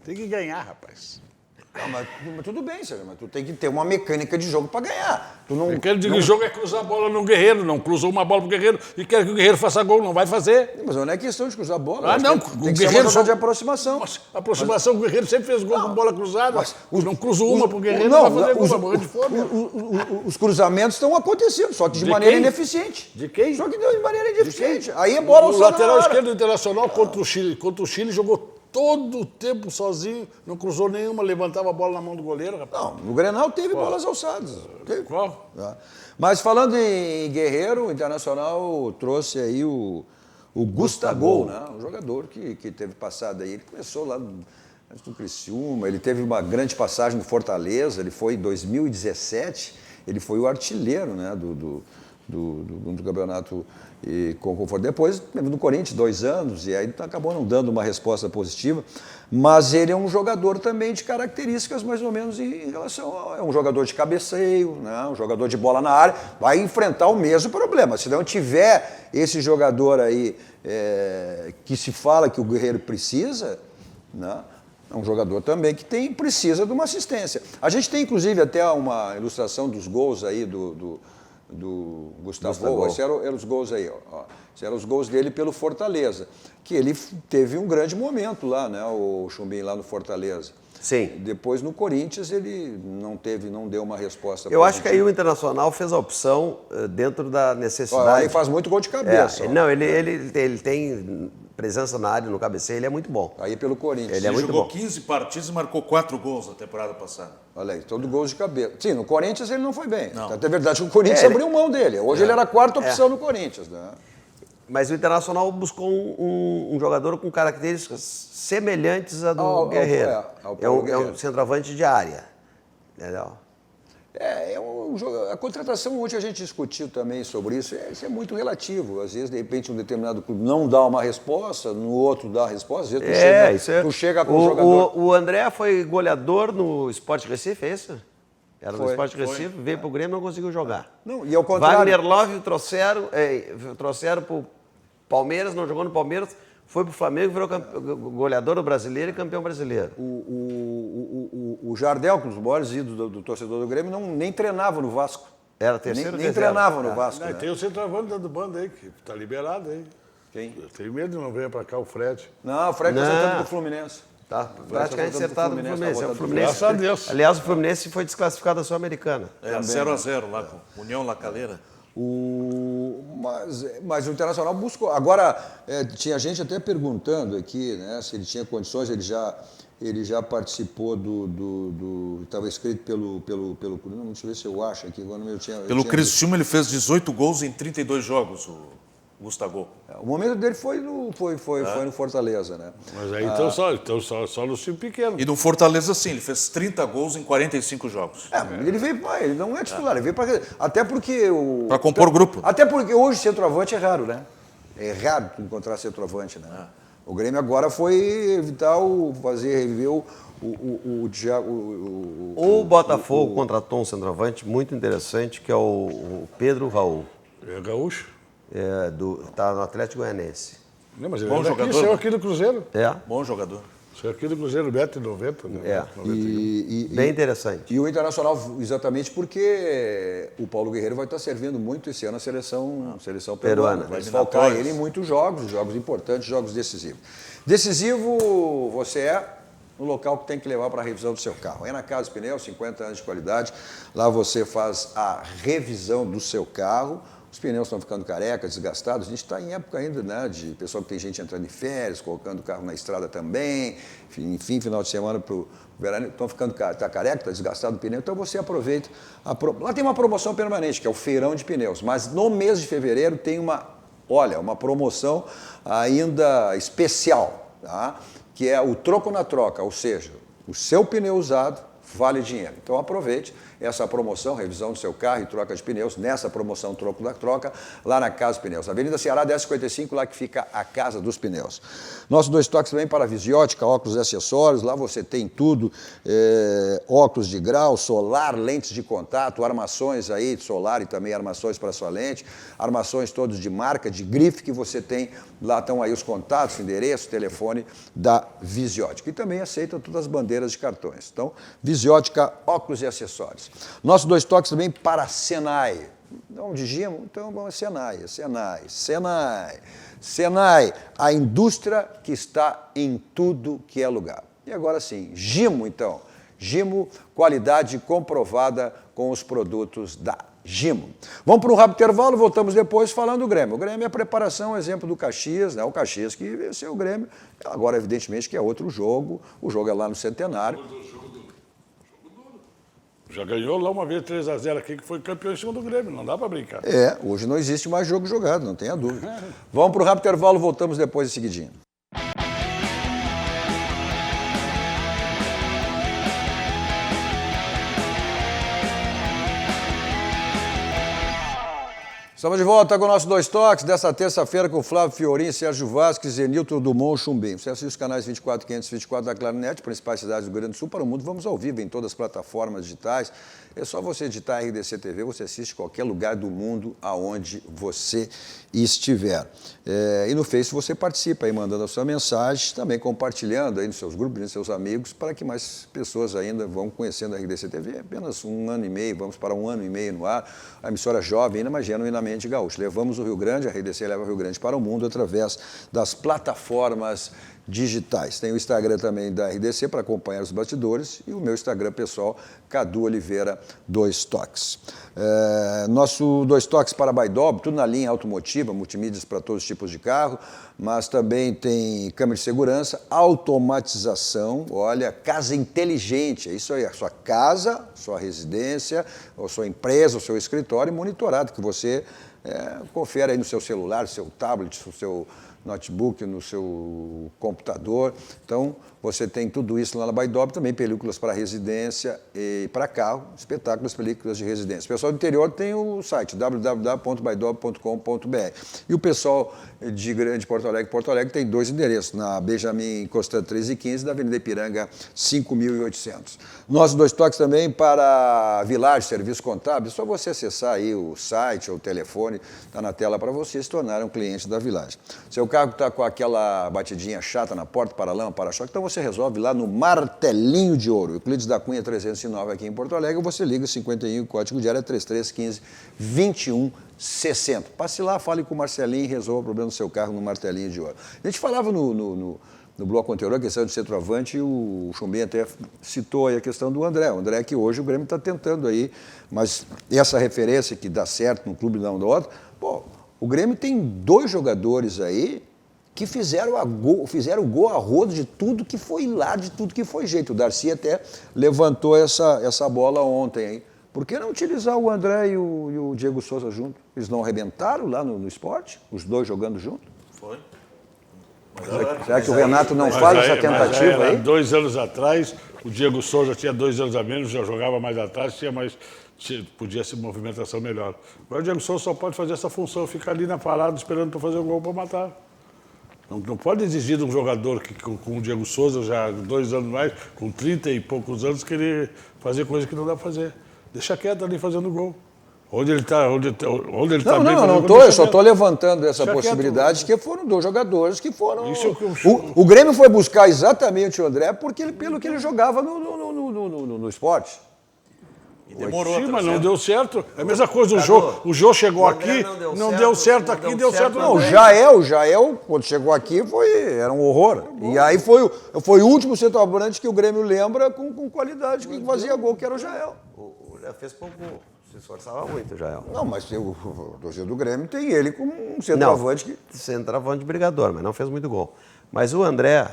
Tem que ganhar, rapaz. Não, mas tudo bem, Sérgio, mas tu tem que ter uma mecânica de jogo para ganhar. Tu não, Quero dizer que o jogo é cruzar a bola no Guerreiro, não cruzou uma bola pro Guerreiro e quer que o Guerreiro faça gol, não vai fazer. Mas não é questão de cruzar a bola. Ah, acho não, que o tem que ser Guerreiro uma jogada de só- aproximação. Mas a aproximação, o Guerreiro sempre fez gol com bola cruzada. Mas Não cruzou uma pro Guerreiro, não vai fazer gol, vai morrer de fome. Os cruzamentos estão acontecendo, só que de maneira quem? ineficiente. De quem? Só que de maneira ineficiente. Aí é bola O só na lateral hora. esquerdo do Internacional contra o Chile jogou todo o tempo sozinho, não cruzou nenhuma, levantava a bola na mão do goleiro, rapaz. Não, no Grenal teve bolas alçadas. Teve. Qual? Tá. Mas falando em Guerreiro, o Internacional trouxe aí o Gustavo, né? Um jogador que teve passada aí. Ele começou lá antes do Criciúma, ele teve uma grande passagem no Fortaleza, ele foi em 2017, ele foi o artilheiro, né, do campeonato com conforto. Depois, no Corinthians, 2 anos, e aí acabou não dando uma resposta positiva, mas ele é um jogador também de características mais ou menos em relação é um jogador de cabeceio, né, um jogador de bola na área, vai enfrentar o mesmo problema. Se não tiver esse jogador aí que se fala que o Guerreiro precisa, né, é um jogador também que precisa de uma assistência. A gente tem, inclusive, até uma ilustração dos gols aí do Gustavo. Esses eram os gols aí, ó. Esses eram os gols dele pelo Fortaleza. Que ele teve um grande momento lá, né? O Chumbinho lá no Fortaleza. Sim. Depois no Corinthians ele não deu uma resposta. Eu acho que aí o Internacional fez a opção dentro da necessidade. Ó, ele faz muito gol de cabeça. Não, ele tem presença na área, no cabeceio, ele é muito bom. Aí pelo Corinthians. Ele é Ele muito jogou bom. 15 partidas e marcou 4 gols na temporada passada. Olha aí, todo gol de cabeça. Sim, no Corinthians ele não foi bem. Não. Até verdade que o Corinthians abriu mão dele. Hoje ele era a quarta opção no Corinthians, né? Mas o Internacional buscou um jogador com características semelhantes à do Guerreiro. ao É Paulo um Guerreiro. centroavante de área. Entendeu? A contratação, ontem a gente discutiu também sobre isso, isso é muito relativo. Às vezes, de repente, um determinado clube não dá uma resposta, no outro dá a resposta. Às vezes tu chega com o jogador... O André foi goleador no Sport Recife, é isso? Era no Foi, Sport Recife, veio pro Grêmio e não conseguiu jogar. Não, e ao contrário... Wagner Love trouxeram pro Palmeiras, não jogou no Palmeiras, foi pro Flamengo, virou goleador do brasileiro e campeão brasileiro. O Jardel, um dos maiores ídolos do torcedor do Grêmio, nem treinava no Vasco. Era terceiro Nem reserva. treinava no Vasco. Não, né? tem o centroavante dentro do bando aí, que tá liberado aí. Quem? Eu tenho medo de não vir pra cá o Fred. Não, o Fred está Não. sentado do Fluminense. Tá praticamente acertado no Fluminense. tá É o voltando pro Fluminense. Graças a Deus. Aliás, o Fluminense foi desclassificado da Sul-Americana. 0-0 lá com União La Calera. Mas o Internacional buscou. Agora, tinha gente até perguntando aqui, né, se ele tinha condições, ele já participou estava escrito pelo não, deixa eu ver se eu acho aqui. Pelo Criciúma ele fez 18 gols em 32 jogos, o Gustavo. O momento dele foi no Fortaleza, né? Mas aí só no time pequeno. E no Fortaleza, sim, ele fez 30 gols em 45 jogos. Ele veio, ele não é titular, ele veio para até porque Para compor grupo. Até porque hoje centroavante é raro, né? É raro tu encontrar centroavante, né? O Grêmio agora foi evitar reviver o Thiago. O Botafogo contratou um centroavante muito interessante, que é o Pedro Raul. É gaúcho? Tá no Atlético Goianense. Não, mas ele Bom é daqui, jogador. saiu aqui do Cruzeiro. Bom jogador. Saiu aqui do Cruzeiro, 1,90 m. Né? Bem interessante. E o Internacional, exatamente porque o Paulo Guerreiro vai estar servindo muito esse ano a seleção peruana. Vai desfalcar ele em muitos jogos importantes, jogos decisivos. Decisivo você é no local que tem que levar para a revisão do seu carro. É na Casa Pneus, 50 anos de qualidade. Lá você faz a revisão do seu carro. Os pneus estão ficando carecas, desgastados. A gente está em época ainda, né, de pessoal que tem gente entrando em férias, colocando o carro na estrada também. Enfim, final de semana para o verão, estão ficando está careca, está desgastado o pneu. Então você aproveita. Lá tem uma promoção permanente, que é o feirão de pneus. Mas no mês de fevereiro tem uma promoção ainda especial, tá? Que é o troco na troca, ou seja, o seu pneu usado vale dinheiro. Então aproveite essa promoção, revisão do seu carro e troca de pneus, nessa promoção Troco da Troca, lá na Casa Pneus. Avenida Ceará 1055, lá que fica a Casa dos Pneus. Nosso 2 toques também para Visiótica, óculos e acessórios, lá você tem tudo, óculos de grau, solar, lentes de contato, armações aí, solar e também armações para sua lente, armações todos de marca, de grife que você tem, lá estão aí os contatos, endereço, telefone da Visiótica. E também aceita todas as bandeiras de cartões. Então, Visiótica, óculos e acessórios. Nosso 2 toques também para Senai. Não de Gimo? Então vamos a Senai, a indústria que está em tudo que é lugar. E agora sim, Gimo então. Gimo, qualidade comprovada com os produtos da Gimo. Vamos para um rápido intervalo, voltamos depois falando do Grêmio. O Grêmio é a preparação, exemplo do Caxias, né? O Caxias que venceu o Grêmio. Agora, evidentemente, que é outro jogo. O jogo é lá no Centenário. Já ganhou lá uma vez 3-0 aqui, que foi campeão em cima do Grêmio, não dá para brincar. Hoje não existe mais jogo jogado, não tenha dúvida. Vamos para o rápido intervalo, voltamos depois em seguidinho. Estamos de volta com o nosso 2 toques, dessa terça-feira com o Flávio Fiorin, Sérgio Vasquez, Zenilton Dumont, Chumbim. Você assiste os canais 24, 524 da Claro Net, principais cidades do Rio Grande do Sul para o mundo. Vamos ao vivo em todas as plataformas digitais. É só você digitar RDC TV, você assiste em qualquer lugar do mundo aonde você estiver. E no Face você participa aí, mandando a sua mensagem, também compartilhando aí nos seus grupos, nos seus amigos, para que mais pessoas ainda vão conhecendo a RDC TV. É apenas 1 ano e meio, vamos para 1 ano e meio no ar. A emissora jovem ainda, mas genuinamente gaúcha. Levamos o Rio Grande, a RDC leva o Rio Grande para o mundo através das plataformas digitais. Tem o Instagram também da RDC para acompanhar os bastidores e o meu Instagram pessoal, Cadu Oliveira 2 Toques. Nosso 2 Toques para Baidob, tudo na linha automotiva, multimídias para todos os tipos de carro, mas também tem câmera de segurança, automatização, olha, casa inteligente, é isso aí, a sua casa, sua residência, a sua empresa, o seu escritório monitorado, que você confere aí no seu celular, no seu tablet, no seu notebook, no seu computador. Então, você tem tudo isso lá na Baidob, também películas para residência e para carro, espetáculos, películas de residência. O pessoal do interior tem o site www.baidob.com.br. E o pessoal de Porto Alegre tem 2 endereços, na Benjamin Constant 315 e na Avenida Ipiranga 5.800. Nossos 2 toques também para Village Serviço Contábil, é só você acessar aí o site ou o telefone, está na tela para você se tornar um cliente da Village. Seu carro está com aquela batidinha chata na porta, para-lama, para-choque, então você resolve lá no Martelinho de Ouro. Euclides da Cunha 309 aqui em Porto Alegre, você liga 51, o código de área é 3315-2160. Passe lá, fale com o Marcelinho e resolva o problema do seu carro no Martelinho de Ouro. A gente falava no bloco anterior, a questão de centroavante, o Chumbim até citou aí a questão do André. O André que hoje o Grêmio está tentando aí, mas essa referência que dá certo num clube não no outro, o Grêmio tem 2 jogadores aí que fizeram o gol a rodo de tudo que foi lá, de tudo que foi jeito. O Darcy até levantou essa bola ontem, hein? Por que não utilizar o André e o Diego Souza junto? Eles não arrebentaram lá no esporte? Os 2 jogando junto? Foi. Será que o Renato não faz essa tentativa aí? 2 anos atrás, o Diego Souza tinha 2 anos a menos, já jogava mais atrás, podia ser movimentação melhor. Agora o Diego Souza só pode fazer essa função, ficar ali na parada esperando para fazer o gol para matar. Não pode exigir de um jogador que com o Diego Souza, já 2 anos mais, com 30 e poucos anos, querer fazer coisa que não dá para fazer. Deixa quieto ali fazendo gol. Onde ele está bem. Eu só estou levantando essa possibilidade, que foram 2 jogadores que foram... O Grêmio foi buscar exatamente o André pelo que ele jogava no esporte. E demorou. Sim, mas não deu certo. É a mesma coisa, o Jô chegou aqui, não deu certo aqui, deu certo não. O Jael, quando chegou aqui, era um horror. E aí foi o último centroavante que o Grêmio lembra com qualidade, que fazia gol, que era o Jael. O Jael fez pouco gol. Se esforçava muito, Jael. Não, mas o torcedor do Grêmio tem ele como um centroavante. Centroavante brigador, mas não fez muito gol. Mas o André,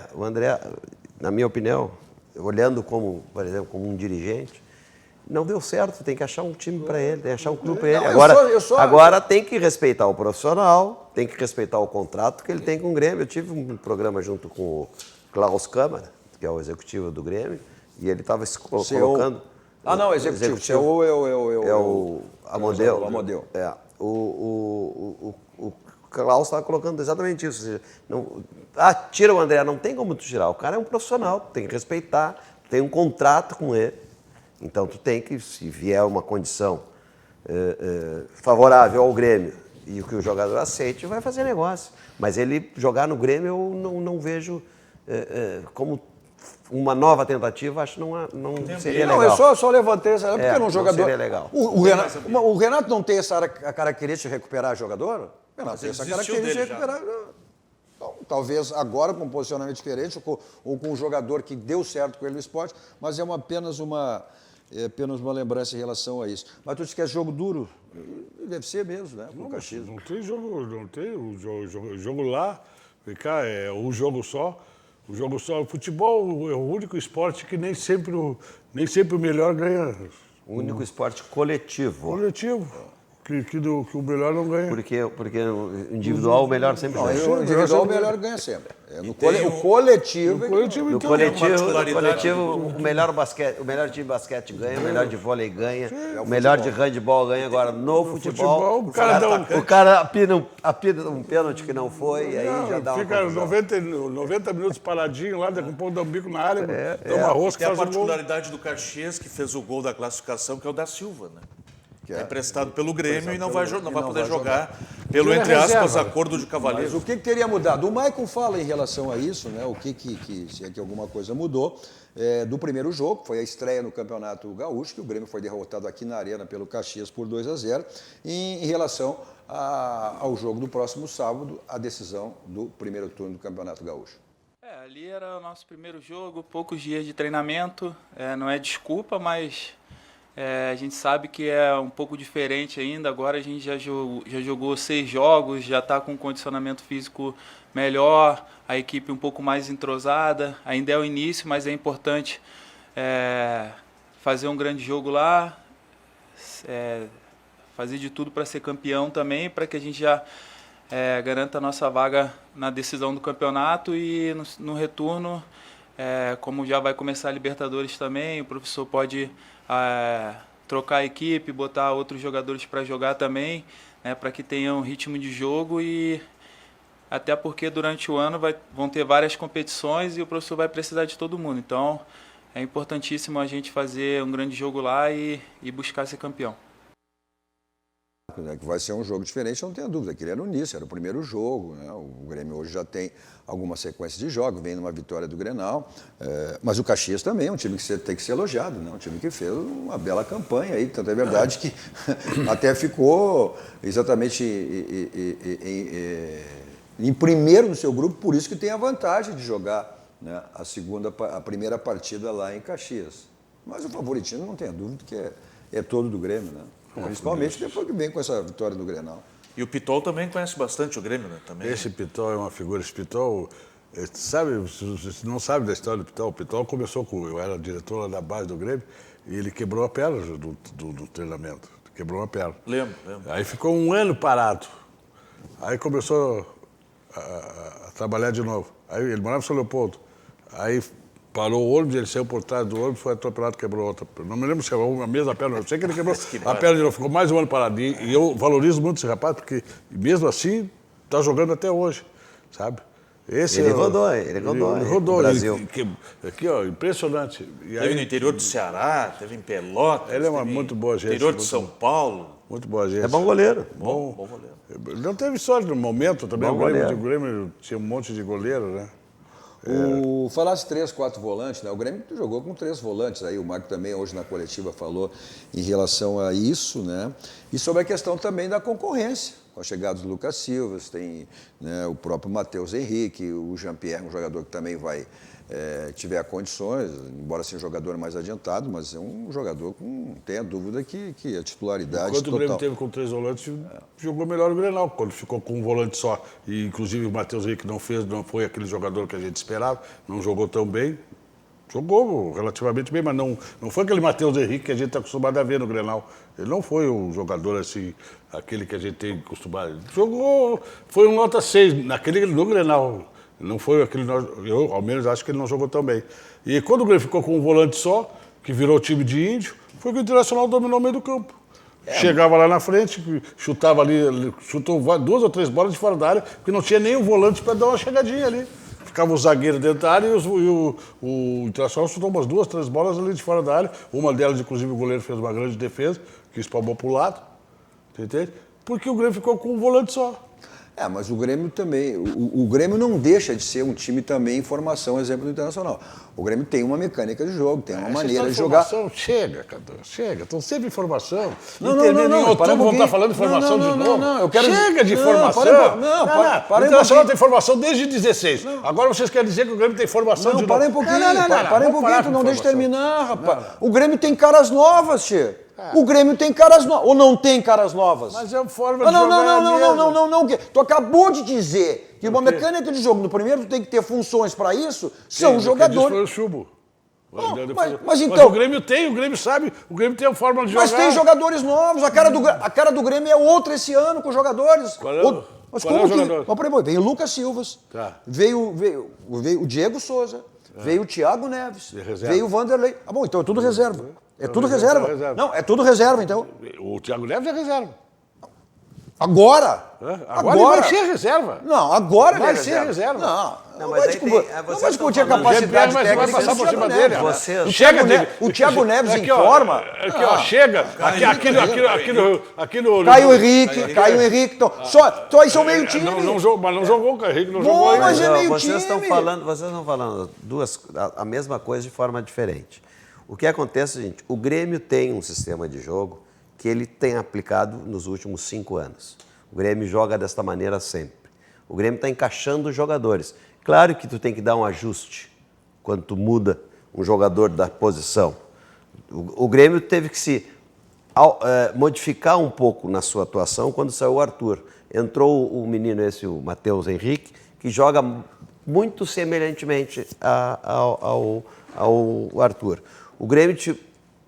na minha opinião, olhando por exemplo, como um dirigente, não deu certo, tem que achar um time para ele, tem que achar um clube para ele. Agora tem que respeitar o profissional, tem que respeitar o contrato que ele tem com o Grêmio. Eu tive um programa junto com o Klaus Câmara, que é o executivo do Grêmio, E ele estava colocando... Ah, não, executivo. CEO é o Amodeu. Amodeu. O Klaus estava colocando exatamente isso. Ou seja, não, tira o André, não tem como tu tirar. O cara é um profissional, tem que respeitar, tem um contrato com ele. Então tu tem que, se vier uma condição favorável ao Grêmio e o que o jogador aceite, vai fazer negócio. Mas ele jogar no Grêmio eu não vejo como uma nova tentativa, acho que não seria legal. Não, eu só levantei essa porque era um jogador... Não seria legal. O Renato não tem essa característica de recuperar jogador? O Renato tem essa característica de recuperar... Então, talvez agora com um posicionamento diferente ou com um jogador que deu certo com ele no esporte, mas é apenas uma lembrança em relação a isso. Mas tu disse que é jogo duro, deve ser mesmo, né? Não tem jogo, não tem o jogo lá, vem cá, é um jogo só. O jogo só, o futebol é o único esporte que nem sempre o melhor ganha. O único esporte coletivo. Coletivo. Que o melhor não ganha. Porque o individual o melhor sempre ganha. O individual o melhor ganha sempre. O coletivo. No coletivo o melhor time de basquete ganha, o melhor de vôlei ganha, o melhor de handebol ganha. Agora, no futebol, o cara apita um pênalti que não foi, e aí já dá uma fica 90 minutos paradinho lá, daqui a pouco dá um bico na área, dá uma rosca, faz a particularidade do Caxias, que fez o gol da classificação, que é o da Silva, né? É emprestado pelo Grêmio e não vai poder jogar pelo, entre aspas, acordo de cavalheiro. Mas o que teria mudado? O Maicon fala em relação a isso, né? O se é que alguma coisa mudou, do primeiro jogo, foi a estreia no Campeonato Gaúcho, que o Grêmio foi derrotado aqui na Arena pelo Caxias por 2-0, em relação ao jogo do próximo sábado, a decisão do primeiro turno do Campeonato Gaúcho. Ali era o nosso primeiro jogo, poucos dias de treinamento, não é desculpa, mas... a gente sabe que é um pouco diferente ainda, agora a gente já jogou 6 jogos, já está com um condicionamento físico melhor, a equipe um pouco mais entrosada, ainda é o início, mas é importante fazer um grande jogo lá, fazer de tudo para ser campeão também, para que a gente já garanta a nossa vaga na decisão do campeonato e no retorno, como já vai começar a Libertadores também, o professor pode... trocar a equipe, botar outros jogadores para jogar também, né, para que tenham ritmo de jogo e até porque durante o ano vão ter várias competições e o professor vai precisar de todo mundo. Então é importantíssimo a gente fazer um grande jogo lá e buscar ser campeão. Que vai ser um jogo diferente, não tenho dúvida, que ele era no início, era o primeiro jogo, né? O Grêmio hoje já tem alguma sequência de jogos, vem numa vitória do Grenal, mas o Caxias também é um time que tem que ser elogiado, né? Um time que fez uma bela campanha aí, tanto é verdade que até ficou exatamente em primeiro no seu grupo, por isso que tem a vantagem de jogar, né, a primeira partida lá em Caxias. Mas o favoritismo, não tenha dúvida, que é todo do Grêmio, né? Principalmente depois que vem com essa vitória do Grenal. E o Pitol também conhece bastante o Grêmio, né? Também. Esse Pitol é uma figura. Esse Pitol, sabe, você não sabe da história do Pitol. O Pitol começou eu era diretor lá da base do Grêmio e ele quebrou a perna do treinamento. Quebrou a perna. Lembro. Aí ficou um ano parado. Aí começou a trabalhar de novo. Aí ele morava em São Leopoldo. Aí parou o ônibus, ele saiu por trás do ônibus, foi atropelado, quebrou outra. Não me lembro se era a mesma perna, eu sei que ele quebrou a perna de novo, ficou mais um ano parado. E eu valorizo muito esse rapaz, porque mesmo assim está jogando até hoje, sabe? Ele rodou no Brasil. Aqui, ó, impressionante. E aí, teve no interior do Ceará, teve em Pelotas. Ele é muito boa gente. Interior de São Paulo. Muito boa gente. É bom goleiro. Bom goleiro. Não teve sorte no momento também. O Grêmio tinha um monte de goleiro, né? Falasse 3, 4 volantes, né? O Grêmio jogou com 3 volantes, aí o Marco também hoje na coletiva falou em relação a isso, né? E sobre a questão também da concorrência, com a chegada do Lucas Silva, tem, né, o próprio Matheus Henrique, o Jean-Pierre, um jogador que também vai tiver condições, embora seja um jogador mais adiantado, mas é um jogador com, não tenha dúvida que a titularidade Enquanto total. o Grêmio teve com 3 volantes, jogou melhor o Grenal, quando ficou com um volante só. E inclusive o Matheus Henrique não foi aquele jogador que a gente esperava, não jogou tão bem. Jogou relativamente bem, mas não foi aquele Matheus Henrique que a gente está acostumado a ver no Grenal. Ele não foi um jogador assim, aquele que a gente tem acostumado. Jogou, foi um nota 6 no Grenal. Não foi aquele... Eu, ao menos, acho que ele não jogou tão bem. E quando o Grêmio ficou com um volante só, que virou time de índio, foi que o Internacional dominou o meio do campo. Chegava lá na frente, chutava ali, chutou 2 ou 3 bolas de fora da área, porque não tinha nem o volante para dar uma chegadinha ali. Ficava o zagueiro dentro da área e o Internacional chutou umas 2, 3 bolas ali de fora da área. Uma delas, inclusive, o goleiro fez uma grande defesa, que espalmou para o lado. Entende? Porque o Grêmio ficou com um volante só. Mas o Grêmio também, o Grêmio não deixa de ser um time também em formação, exemplo do Internacional. O Grêmio tem uma mecânica de jogo, tem uma maneira de jogar. Chega, Cadu, chega. Estão sempre em formação. Não, em outubro vão estar falando de formação de novo. Chega de formação. O Internacional tem formação desde 16. Agora vocês querem dizer que o Grêmio tem formação de novo. Para um pouquinho, para um pouquinho, tu não deixa terminar, rapaz. O Grêmio tem caras novas, Tchê. O Grêmio tem caras novas. Ou não tem caras novas? Mas é uma forma de jogar não. Tu acabou de dizer que uma mecânica de jogo, no primeiro tu tem que ter funções para isso, são jogadores... Foi o Chubo. Mas então... o Grêmio sabe, o Grêmio tem a forma de jogar. Mas tem jogadores novos, a cara do Grêmio é outra esse ano com jogadores. Qual é o jogador? Mas, veio o Lucas Silvas, veio o Diego Souza, veio o Thiago Neves, veio o Vanderlei. Bom, então é tudo reserva. É tudo reserva. Não, é tudo reserva, então. O Thiago Neves é reserva. Agora ele vai ser reserva. Não, agora vai ser reserva. Não vai discutir a capacidade técnica. Vai passar por cima dele. O Thiago Neves em forma. Chega. Aqui no... Caio Henrique. Só aí são meio time. Mas não jogou o Caio Henrique, não jogou ainda. Mas é meio time. Vocês estão falando a mesma coisa de forma diferente. O que acontece, gente, o Grêmio tem um sistema de jogo que ele tem aplicado nos últimos 5 anos. O Grêmio joga desta maneira sempre. O Grêmio está encaixando os jogadores. Claro que tu tem que dar um ajuste quando tu muda um jogador da posição. O Grêmio teve que se modificar um pouco na sua atuação quando saiu o Arthur. Entrou o menino o Matheus Henrique, que joga muito semelhantemente ao Arthur. O Grêmio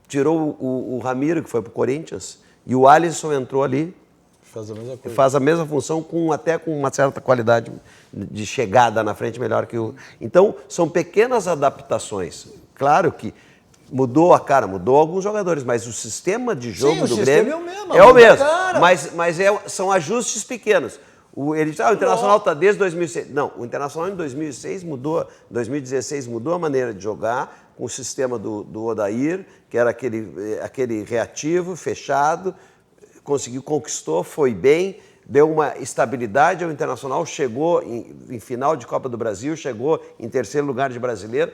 tirou o Ramiro, que foi para o Corinthians, e o Alisson entrou ali. Faz a mesma coisa. Faz a mesma função, até com uma certa qualidade de chegada na frente melhor que o... Então, são pequenas adaptações. Claro que mudou a cara, mudou alguns jogadores, mas o sistema de jogo do Grêmio é o mesmo. Mas são ajustes pequenos. O Internacional está desde 2006. Não, o Internacional em 2016 mudou a maneira de jogar, com o sistema do Odair, que era aquele reativo, fechado, conquistou, foi bem, deu uma estabilidade ao Internacional, chegou em final de Copa do Brasil, chegou em 3º lugar de brasileiro.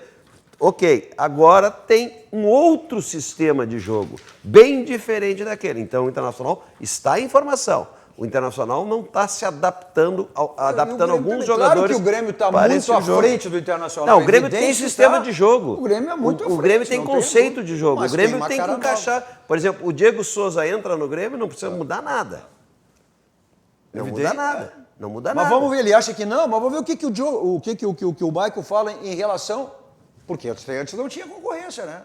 Ok, agora tem um outro sistema de jogo, bem diferente daquele. Então o Internacional está em formação. O Internacional não está se adaptando alguns jogadores. Claro que o Grêmio está muito à frente do Internacional. Não, o Grêmio tem sistema de jogo. O Grêmio é muito à frente. O Grêmio tem conceito de jogo. O Grêmio tem que encaixar. Por exemplo, o Diego Souza entra no Grêmio, não precisa mudar nada. Não muda nada. Mas vamos ver, ele acha que não, mas vamos ver o que o Michael fala em relação... Porque antes não tinha concorrência, né?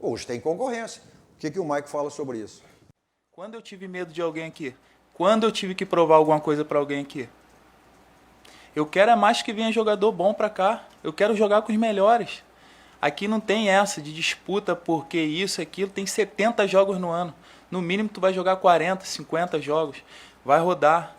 Hoje tem concorrência. O que o Michael fala sobre isso? Quando eu tive medo de alguém aqui? Quando eu tive que provar alguma coisa para alguém aqui? Eu quero mais que venha jogador bom para cá. Eu quero jogar com os melhores. Aqui não tem essa de disputa porque isso, aquilo. Tem 70 jogos no ano. No mínimo tu vai jogar 40, 50 jogos. Vai rodar.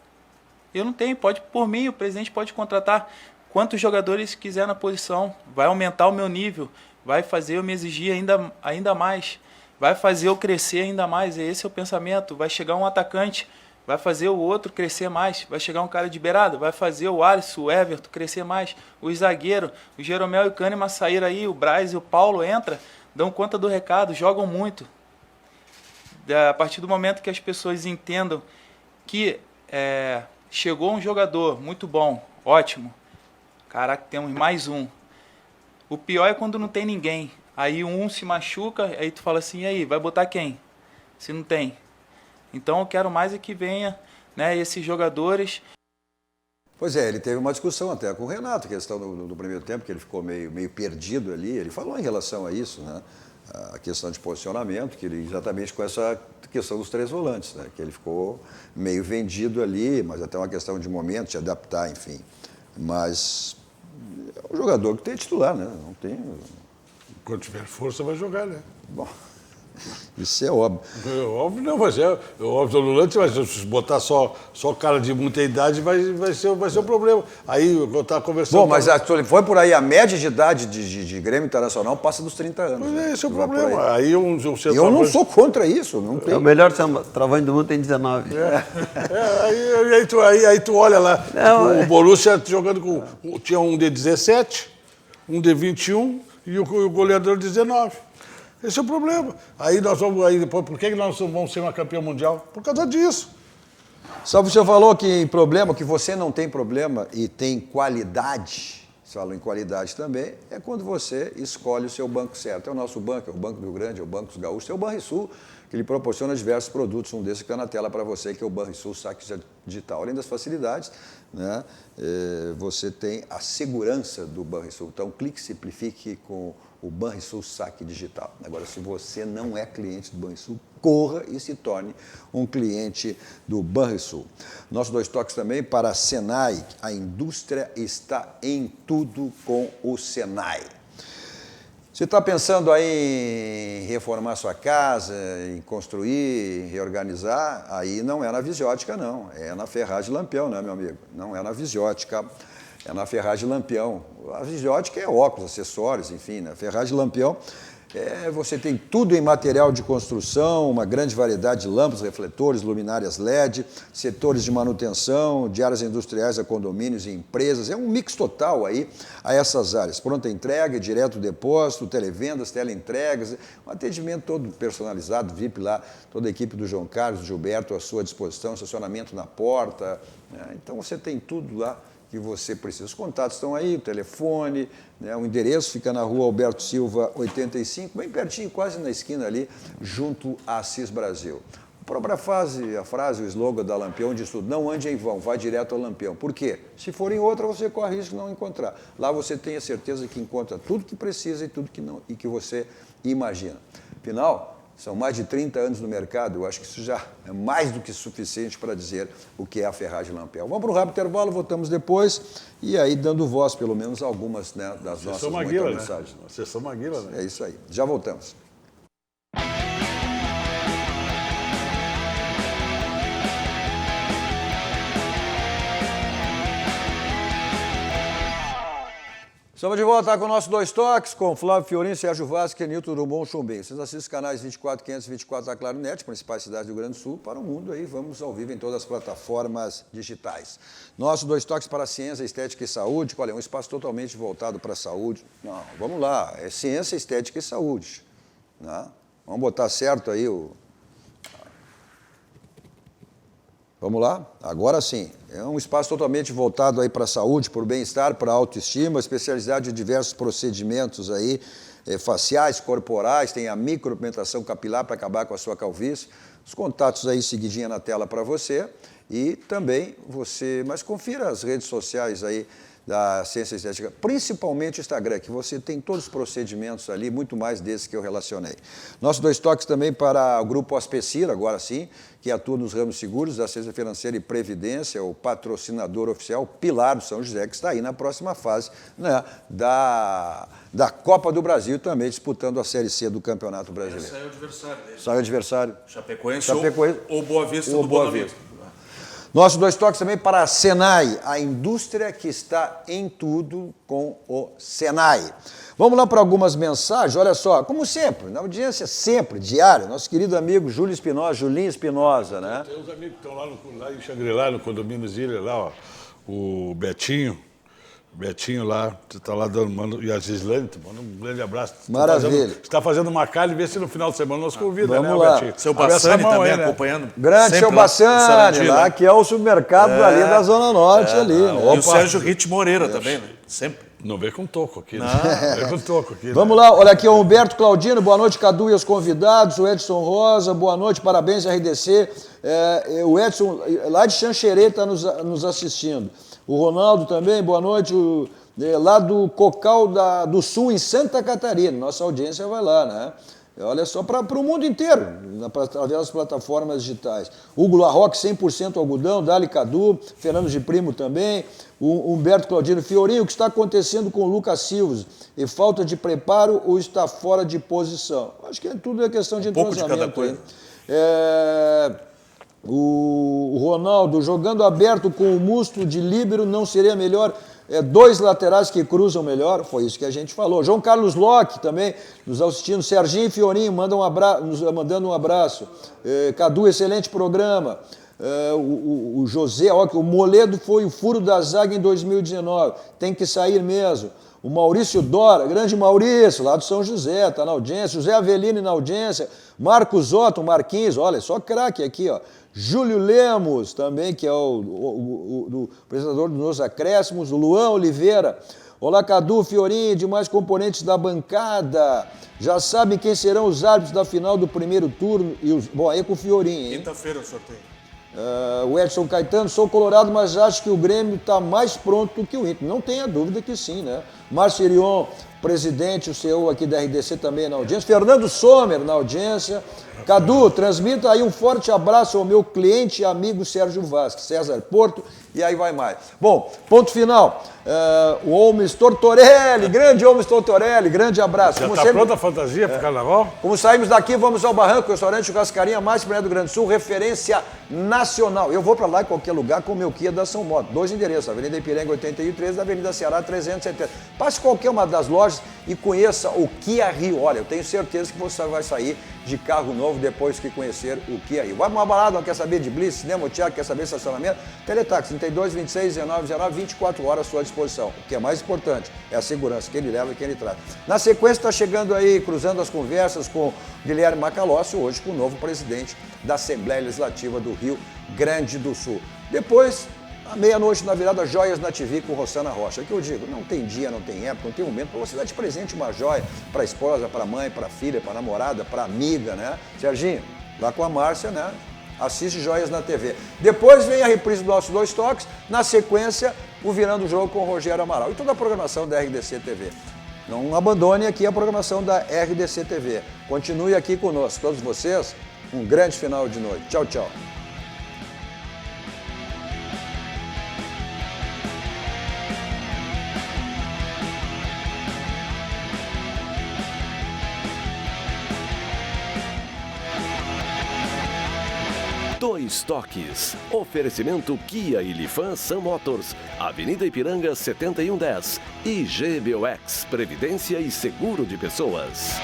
Eu não tenho. Por mim, o presidente pode contratar quantos jogadores quiser na posição. Vai aumentar o meu nível. Vai fazer eu me exigir ainda mais. Vai fazer eu crescer ainda mais. Esse é o pensamento. Vai chegar um atacante... Vai fazer o outro crescer mais. Vai chegar um cara de beirada. Vai fazer o Alisson, o Everton crescer mais. O zagueiro, o Jeromel e o Kahneman saíram aí. O Braz e o Paulo entram, dão conta do recado, jogam muito. A partir do momento que as pessoas entendam que chegou um jogador muito bom, ótimo. Caraca, temos mais um. O pior é quando não tem ninguém. Aí um se machuca, aí tu fala assim, e aí, vai botar quem? Se não tem. Então eu quero mais que venha, né, esses jogadores. Pois é, ele teve uma discussão até com o Renato, questão do primeiro tempo, que ele ficou meio perdido ali. Ele falou em relação a isso, né? A questão de posicionamento, que ele exatamente com essa questão dos 3 volantes, né? Que ele ficou meio vendido ali, mas até uma questão de momento, de adaptar, enfim. Mas É um jogador que tem titular, né? Não tem... Quando tiver força, vai jogar, né? Bom, isso é óbvio. Óbvio não, mas é óbvio no lance, mas se botar só cara de muita idade vai ser um problema. Aí eu estava conversando... Bom, mas foi por aí, a média de idade de Grêmio Internacional passa dos 30 anos. Mas né? esse é o problema. Aí eu não sou contra isso. Não tem... É o melhor travante do mundo, tem 19. Aí tu olha lá, o Borussia jogando com... Tinha um de 17, um de 21 e o goleador de 19. Esse é o problema. Aí nós vamos... Aí depois, por que nós vamos ser uma campeã mundial? Por causa disso. Só você falou que você não tem problema e tem qualidade, você falou em qualidade também, é quando você escolhe o seu banco certo. É o nosso banco, é o Banco do Rio Grande, é o Banco dos Gaúchos, é o Banrisul, que lhe proporciona diversos produtos. Um desses que está na tela para você, que é o Banrisul Saque Digital. Além das facilidades, né, você tem a segurança do Banrisul. Então, clique, simplifique com o Banrisul Saque Digital. Agora, se você não é cliente do Banrisul, corra e se torne um cliente do Banrisul. Nossos 2 toques também para a Senai. A indústria está em tudo com o Senai. Você está pensando aí em reformar sua casa, em construir, em reorganizar? Aí não é na Visiótica, não. É na Ferragem Lampião, né, meu amigo? Não é na Visiótica. É na Ferragem Lampião. A Visiótica é óculos, acessórios, enfim, né? Ferragem Lampião, você tem tudo em material de construção, uma grande variedade de lâmpadas, refletores, luminárias LED, setores de manutenção, de áreas industriais a condomínios e empresas. É um mix total aí a essas áreas. Pronta entrega, direto do depósito, televendas, teleentregas, um atendimento todo personalizado, VIP lá, toda a equipe do João Carlos, do Gilberto à sua disposição, estacionamento na porta. Né? Então você tem tudo lá que você precisa. Os contatos estão aí, o telefone, né? O endereço fica na rua Alberto Silva, 85, bem pertinho, quase na esquina ali, junto à Assis Brasil. A própria frase, o slogan da Lampião diz tudo: não ande em vão, vá direto ao Lampião. Por quê? Se for em outra, você corre risco de não encontrar. Lá você tem a certeza que encontra tudo que precisa e que você imagina. Afinal, são mais de 30 anos no mercado, eu acho que isso já é mais do que suficiente para dizer o que é a Ferragem Lampião. Vamos para um rápido intervalo, voltamos depois, e aí dando voz, pelo menos, a algumas, né, das nossas muitas mensagens. Sessão Maguila, né? É isso aí. Já voltamos. Estamos de volta com o nosso 2 toques, com Flávio Fiorin, Sérgio Vasquez e Nilton Dumont Chumbim. Vocês assistem os canais 24, 524 da Claro Net, principais cidades do Rio Grande do Sul, para o mundo aí. Vamos ao vivo em todas as plataformas digitais. Nosso 2 toques para a ciência, estética e saúde. Olha, é um espaço totalmente voltado para a saúde. Não, vamos lá, é ciência, estética e saúde. Né? Vamos botar certo aí o... Vamos lá? Agora sim. É um espaço totalmente voltado aí para a saúde, para o bem-estar, para a autoestima, especialidade de diversos procedimentos aí, faciais, corporais, tem a micropigmentação capilar para acabar com a sua calvície. Os contatos aí seguidinha na tela para você e também mas confira as redes sociais aí da Ciência Estética, principalmente o Instagram, que você tem todos os procedimentos ali, muito mais desses que eu relacionei. Nossos 2 toques também para o Grupo Aspecir, agora sim, que atua nos ramos seguros da Assistência Financeira e Previdência, o patrocinador oficial, Pilar do São José, que está aí na próxima fase, né, da Copa do Brasil, também disputando a Série C do Campeonato Brasileiro. Sai o adversário dele. Sai o adversário. Chapecoense ou Boa Vista do Boa Vista. Nossos 2 toques também para a Senai, a indústria que está em tudo com o Senai. Vamos lá para algumas mensagens, olha só, como sempre, na audiência sempre, diária, nosso querido amigo Julinho Espinosa, né? Tem uns amigos que estão lá em Xangri-Lá, no condomínio Zília, lá, ó, o Betinho lá, você está lá dando, e a Gislane, manda um grande abraço. Maravilha. Você está fazendo uma calha e vê se no final de semana nos convida, vamos né, lá. Betinho? Seu Bassani também né? acompanhando. Grande seu Bassani, lá, que é o supermercado ali da Zona Norte ali. Né? E o Sérgio Ritt Moreira também, né? Sempre. Não vem com toco aqui, né? Não vem com toco aqui. Vamos lá, olha aqui, o Humberto Claudino, boa noite, Cadu e os convidados, o Edson Rosa, boa noite, parabéns, RDC. O Edson, lá de Xanxerê, está nos assistindo. O Ronaldo também, boa noite, lá do Cocal do Sul, em Santa Catarina. Nossa audiência vai lá, né? Olha só, para o mundo inteiro, através das plataformas digitais. Hugo Larroque, 100% algodão, Dali Cadu, Fernando de Primo também, o Humberto Claudino Fiorinho, o que está acontecendo com o Lucas Silva? E falta de preparo ou está fora de posição? Acho que tudo é questão de entrosamento. Pouco de cada coisa. O Ronaldo, jogando aberto com o Musto de líbero, não seria melhor... 2 laterais que cruzam melhor, foi isso que a gente falou. João Carlos Locke também nos assistindo. Serginho Fiorinho nos mandando um abraço. Cadu, excelente programa. O José, ó, o Moledo foi o furo da zaga em 2019. Tem que sair mesmo. O Maurício Dora, grande Maurício, lá do São José, está na audiência. José Avelino na audiência. Marcos Otto, Marquinhos, olha, só craque aqui, ó. Júlio Lemos, também, que é o apresentador dos nossos acréscimos. O Luan Oliveira. Olá, Cadu, Fiorinho, demais componentes da bancada. Já sabem quem serão os árbitros da final do primeiro turno. Bom, aí é com o Fiorinho, hein? Quinta-feira o sorteio. O Edson Caetano, sou colorado, mas acho que o Grêmio está mais pronto do que o Inter. Não tenha dúvida que sim, né? Márcio Irion, presidente, o CEO aqui da RDC também na audiência. Fernando Sommer na audiência. Cadu, transmita aí um forte abraço ao meu cliente e amigo Sérgio Vasques, César Porto, e aí vai mais. Bom, ponto final. O Holmes Tortorelli, grande Holmes Tortorelli, grande abraço. Já está pronta a fantasia para o carnaval? Como saímos daqui, vamos ao Barranco, restaurante Churrascaria mais primeiro do Grande do Sul, referência nacional. Eu vou para lá em qualquer lugar com o meu Kia da São Moto. 2 endereços, Avenida Ipiranga 83 e Avenida Ceará 370. Passe qualquer uma das lojas e conheça o Kia Rio. Olha, eu tenho certeza que você vai sair de carro novo depois que conhecer o Kia Rio. Vai para uma balada, não quer saber de blitz, cinema, teatro, quer saber de estacionamento? Teletaxi 32 26 19 19, 24 horas à sua disposição. O que é mais importante é a segurança que ele leva e que ele traz. Na sequência, está chegando aí, cruzando as conversas com Guilherme Macalossi, hoje com o novo presidente da Assembleia Legislativa do Rio Grande do Sul. Depois, à meia-noite, na virada, Joias na TV com Rossana Rocha. Que eu digo, não tem dia, não tem época, não tem momento para você dar de presente uma joia para a esposa, para a mãe, para a filha, para a namorada, para a amiga, né? Serginho, lá com a Márcia, né? Assiste Joias na TV. Depois vem a reprise dos nossos 2 toques, na sequência, o Virando o Jogo com o Rogério Amaral. E toda a programação da RDC TV. Não abandone aqui a programação da RDC TV. Continue aqui conosco. Todos vocês, um grande final de noite. Tchau, tchau. Dois Toques. Oferecimento Kia e Lifan Sam Motors. Avenida Ipiranga 7110. E GBOX. Previdência e Seguro de Pessoas.